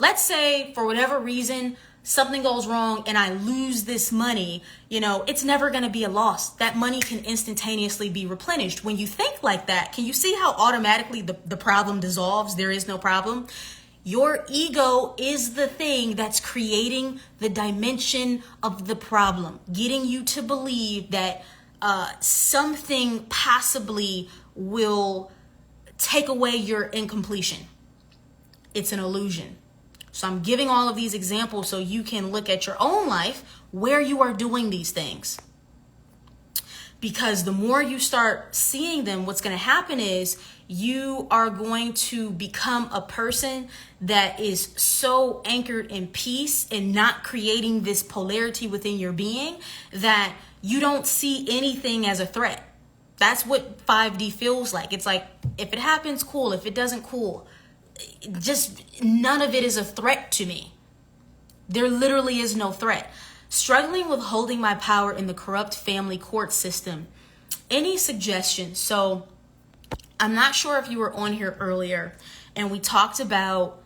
let's say for whatever reason something goes wrong and I lose this money, it's never going to be a loss. That money can instantaneously be replenished. When you think like that, can you see how automatically the problem dissolves? There is no problem. Your ego is the thing that's creating the dimension of the problem, getting you to believe that something possibly will take away your incompletion. It's an illusion. So I'm giving all of these examples so you can look at your own life where you are doing these things. Because the more you start seeing them, what's going to happen is you are going to become a person that is so anchored in peace and not creating this polarity within your being that you don't see anything as a threat. That's what 5D feels like. It's like, if it happens, cool. If it doesn't, cool. Just none of it is a threat to me. There literally is no threat. Struggling with holding my power in the corrupt family court system. Any suggestions? So I'm not sure if you were on here earlier, and we talked about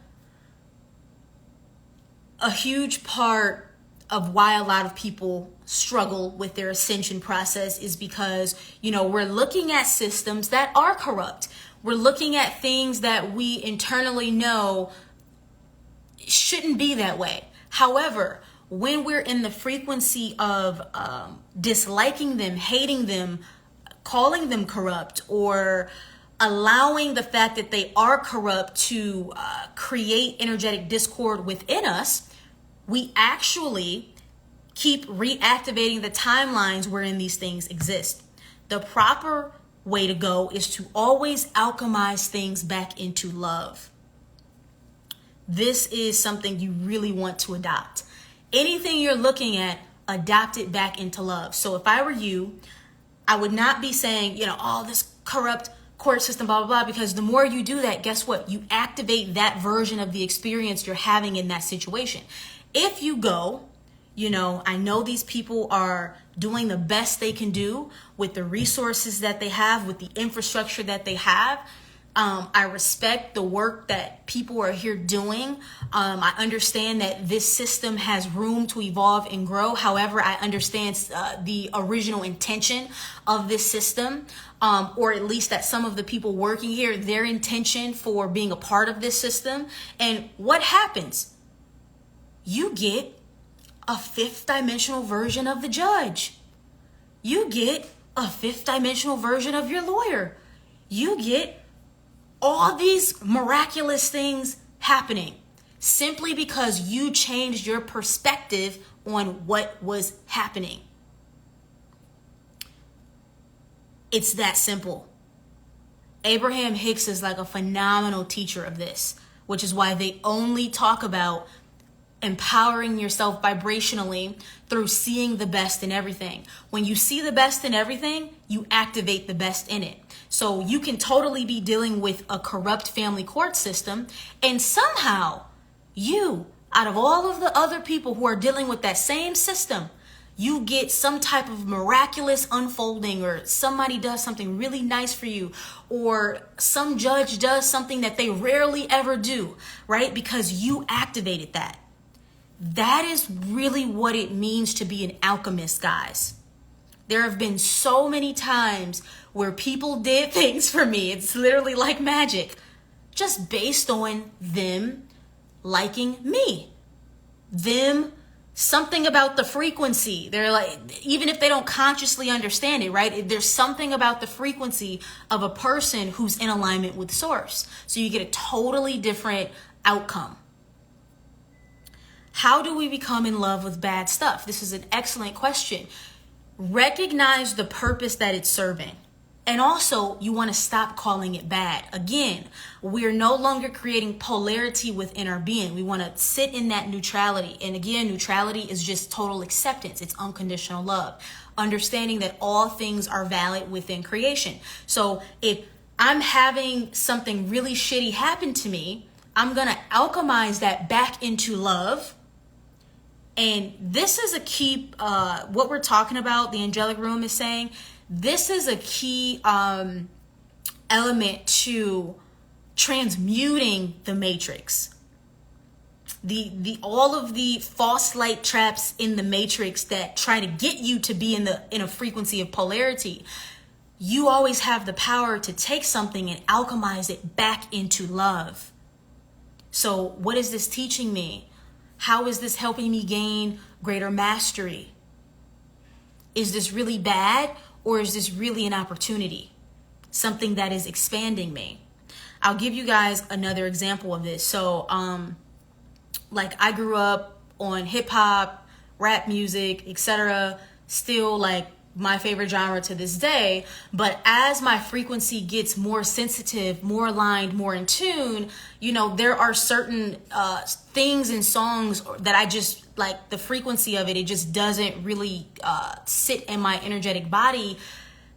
a huge part of why a lot of people struggle with their ascension process is because, we're looking at systems that are corrupt. We're looking at things that we internally know shouldn't be that way. However, when we're in the frequency of disliking them, hating them, calling them corrupt, or allowing the fact that they are corrupt to create energetic discord within us, we actually keep reactivating the timelines wherein these things exist. The proper way to go is to always alchemize things back into love. This is something you really want to adopt. Anything you're looking at, adopt it back into love. So if I were you, I would not be saying, oh, this corrupt court system, blah, blah, blah, because the more you do that, guess what? You activate that version of the experience you're having in that situation. If you go, I know these people are doing the best they can do with the resources that they have, with the infrastructure that they have. I respect the work that people are here doing. I understand that this system has room to evolve and grow. However, I understand the original intention of this system, or at least that some of the people working here, their intention for being a part of this system. And what happens? You get a fifth dimensional version of the judge. You get a fifth dimensional version of your lawyer. You get all these miraculous things happening simply because you changed your perspective on what was happening. It's that simple. Abraham Hicks is like a phenomenal teacher of this, which is why they only talk about empowering yourself vibrationally through seeing the best in everything. When you see the best in everything, you activate the best in it. So you can totally be dealing with a corrupt family court system, and somehow you, out of all of the other people who are dealing with that same system, you get some type of miraculous unfolding, or somebody does something really nice for you, or some judge does something that they rarely ever do, right? Because you activated that. That is really what it means to be an alchemist, guys. There have been so many times where people did things for me. It's literally like magic, just based on them liking me. Something about the frequency. They're like, even if they don't consciously understand it, right? There's something about the frequency of a person who's in alignment with source. So you get a totally different outcome. How do we become in love with bad stuff? This is an excellent question. Recognize the purpose that it's serving. And also, you want to stop calling it bad. Again, we're no longer creating polarity within our being. We want to sit in that neutrality. And again, neutrality is just total acceptance. It's unconditional love. Understanding that all things are valid within creation. So if I'm having something really shitty happen to me, I'm going to alchemize that back into love. And this is a key, what we're talking about, the angelic room is saying, this is a key element to transmuting the matrix. All of the false light traps in the matrix that try to get you to be in a frequency of polarity. You always have the power to take something and alchemize it back into love. So what is this teaching me? How is this helping me gain greater mastery? Is this really bad, or is this really an opportunity? Something that is expanding me. I'll give you guys another example of this. So, like I grew up on hip hop, rap music, etc. Still like my favorite genre to this day. But as my frequency gets more sensitive, more aligned, more in tune, there are certain things in songs that I just like the frequency of it. It just doesn't really sit in my energetic body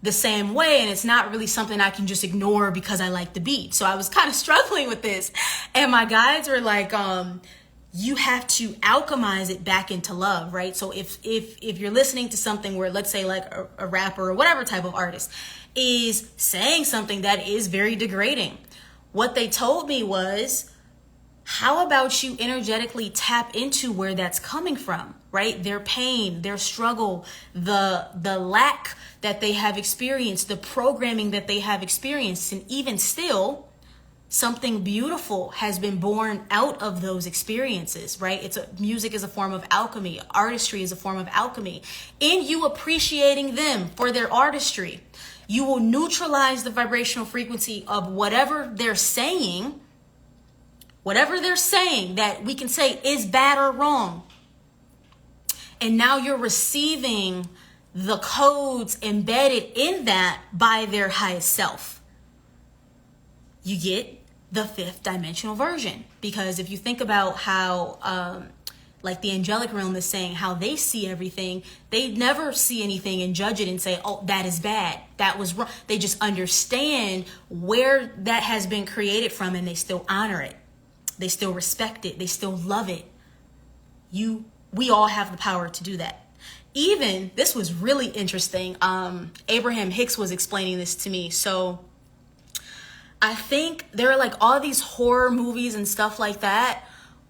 the same way. And it's not really something I can just ignore because I like the beat. So I was kind of struggling with this. And my guides were like, you have to alchemize it back into love, right? So if you're listening to something where, let's say like a rapper or whatever type of artist is saying something that is very degrading, what they told me was, how about you energetically tap into where that's coming from, right? Their pain, their struggle, the lack that they have experienced, the programming that they have experienced, and even still, something beautiful has been born out of those experiences, right? Music is a form of alchemy. Artistry is a form of alchemy. In you appreciating them for their artistry, you will neutralize the vibrational frequency of whatever they're saying that we can say is bad or wrong. And now you're receiving the codes embedded in that by their highest self. You get the fifth dimensional version. Because if you think about how, like the angelic realm is saying, how they see everything, they never see anything and judge it and say, oh, that is bad, that was wrong. They just understand where that has been created from, and they still honor it. They still respect it. They still love it. We all have the power to do that. Even, this was really interesting. Abraham Hicks was explaining this to me. So I think there are like all these horror movies and stuff like that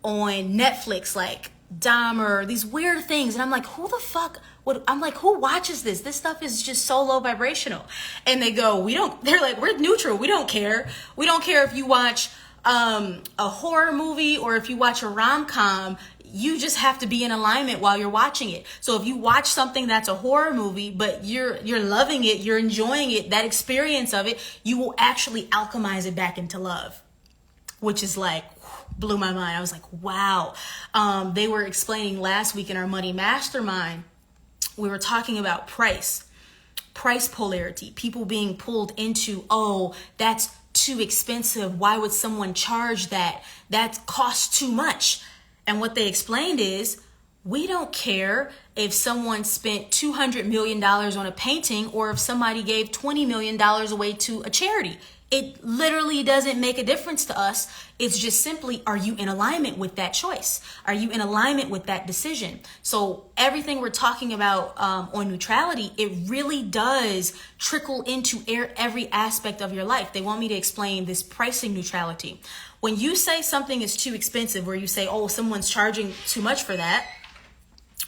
on Netflix, like Dahmer, these weird things. And I'm like, who the fuck I'm like, who watches this? This stuff is just so low vibrational. And they go, they're like, we're neutral. We don't care. We don't care if you watch a horror movie or if you watch a rom-com. You just have to be in alignment while you're watching it. So if you watch something that's a horror movie, but you're loving it, you're enjoying it, that experience of it, you will actually alchemize it back into love, which is like, blew my mind. I was like, wow. They were explaining last week in our Money Mastermind, we were talking about price polarity, people being pulled into, oh, that's too expensive. Why would someone charge that? That costs too much. And what they explained is, we don't care if someone spent $200 million on a painting or if somebody gave $20 million away to a charity. It literally doesn't make a difference to us. It's just simply, are you in alignment with that choice? Are you in alignment with that decision? So everything we're talking about on neutrality, it really does trickle into every aspect of your life. They want me to explain this pricing neutrality. When you say something is too expensive, or you say, oh, someone's charging too much for that,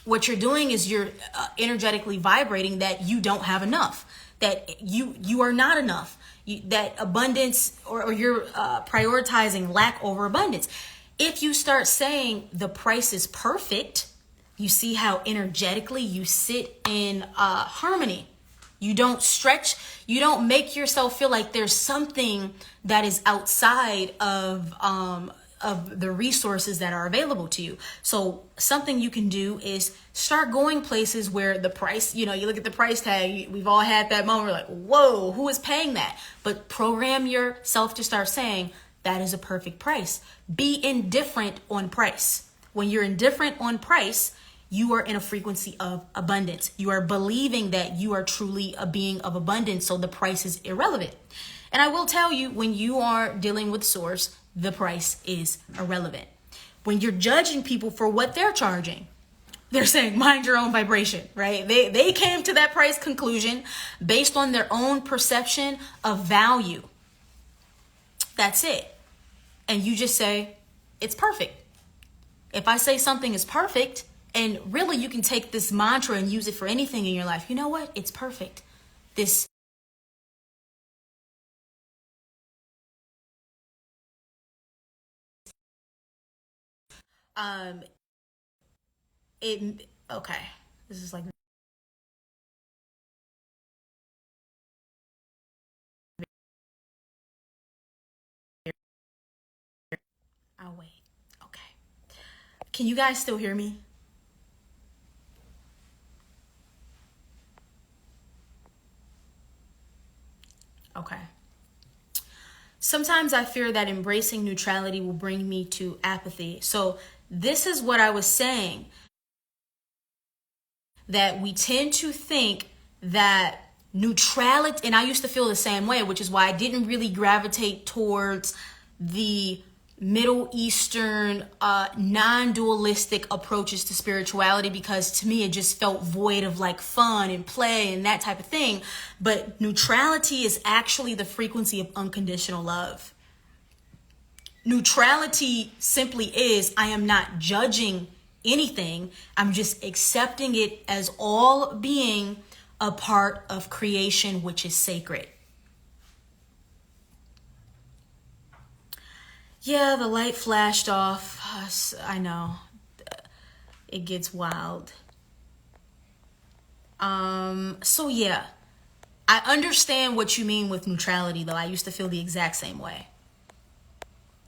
what you're doing is you're energetically vibrating that you don't have enough, that you are not enough. That abundance, or you're prioritizing lack over abundance. If you start saying the price is perfect, you see how energetically you sit in harmony. You don't stretch. You don't make yourself feel like there's something that is outside of the resources that are available to you. So something you can do is start going places where the price, you look at the price tag, we've all had that moment, we're like, whoa, who is paying that? But program yourself to start saying, that is a perfect price. Be indifferent on price. When you're indifferent on price, you are in a frequency of abundance. You are believing that you are truly a being of abundance, so the price is irrelevant. And I will tell you, when you are dealing with source, the price is irrelevant. When you're judging people for what they're charging, they're saying, mind your own vibration, right? They came to that price conclusion based on their own perception of value. That's it. And you just say, it's perfect. If I say something is perfect, and really you can take this mantra and use it for anything in your life. You know what? It's perfect. Okay. This is like, I'll wait. Okay. Can you guys still hear me? Okay. Sometimes I fear that embracing neutrality will bring me to apathy. So this is what I was saying, that we tend to think that neutrality, and I used to feel the same way, which is why I didn't really gravitate towards the Middle Eastern non-dualistic approaches to spirituality, because to me it just felt void of like fun and play and that type of thing. But neutrality is actually the frequency of unconditional love. Neutrality simply is, I am not judging anything. I'm just accepting it as all being a part of creation, which is sacred. Yeah, the light flashed off. I know. It gets wild. So yeah, I understand what you mean with neutrality, though. I used to feel the exact same way.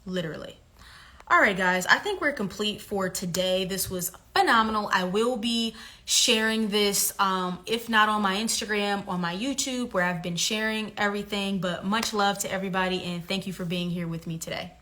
Literally. All right, guys, I think we're complete for today. This was phenomenal. phenomenal. I will be sharing this, if not on my Instagram, on my YouTube, where I've been sharing everything. But much love to everybody, and thank you for being here with me today.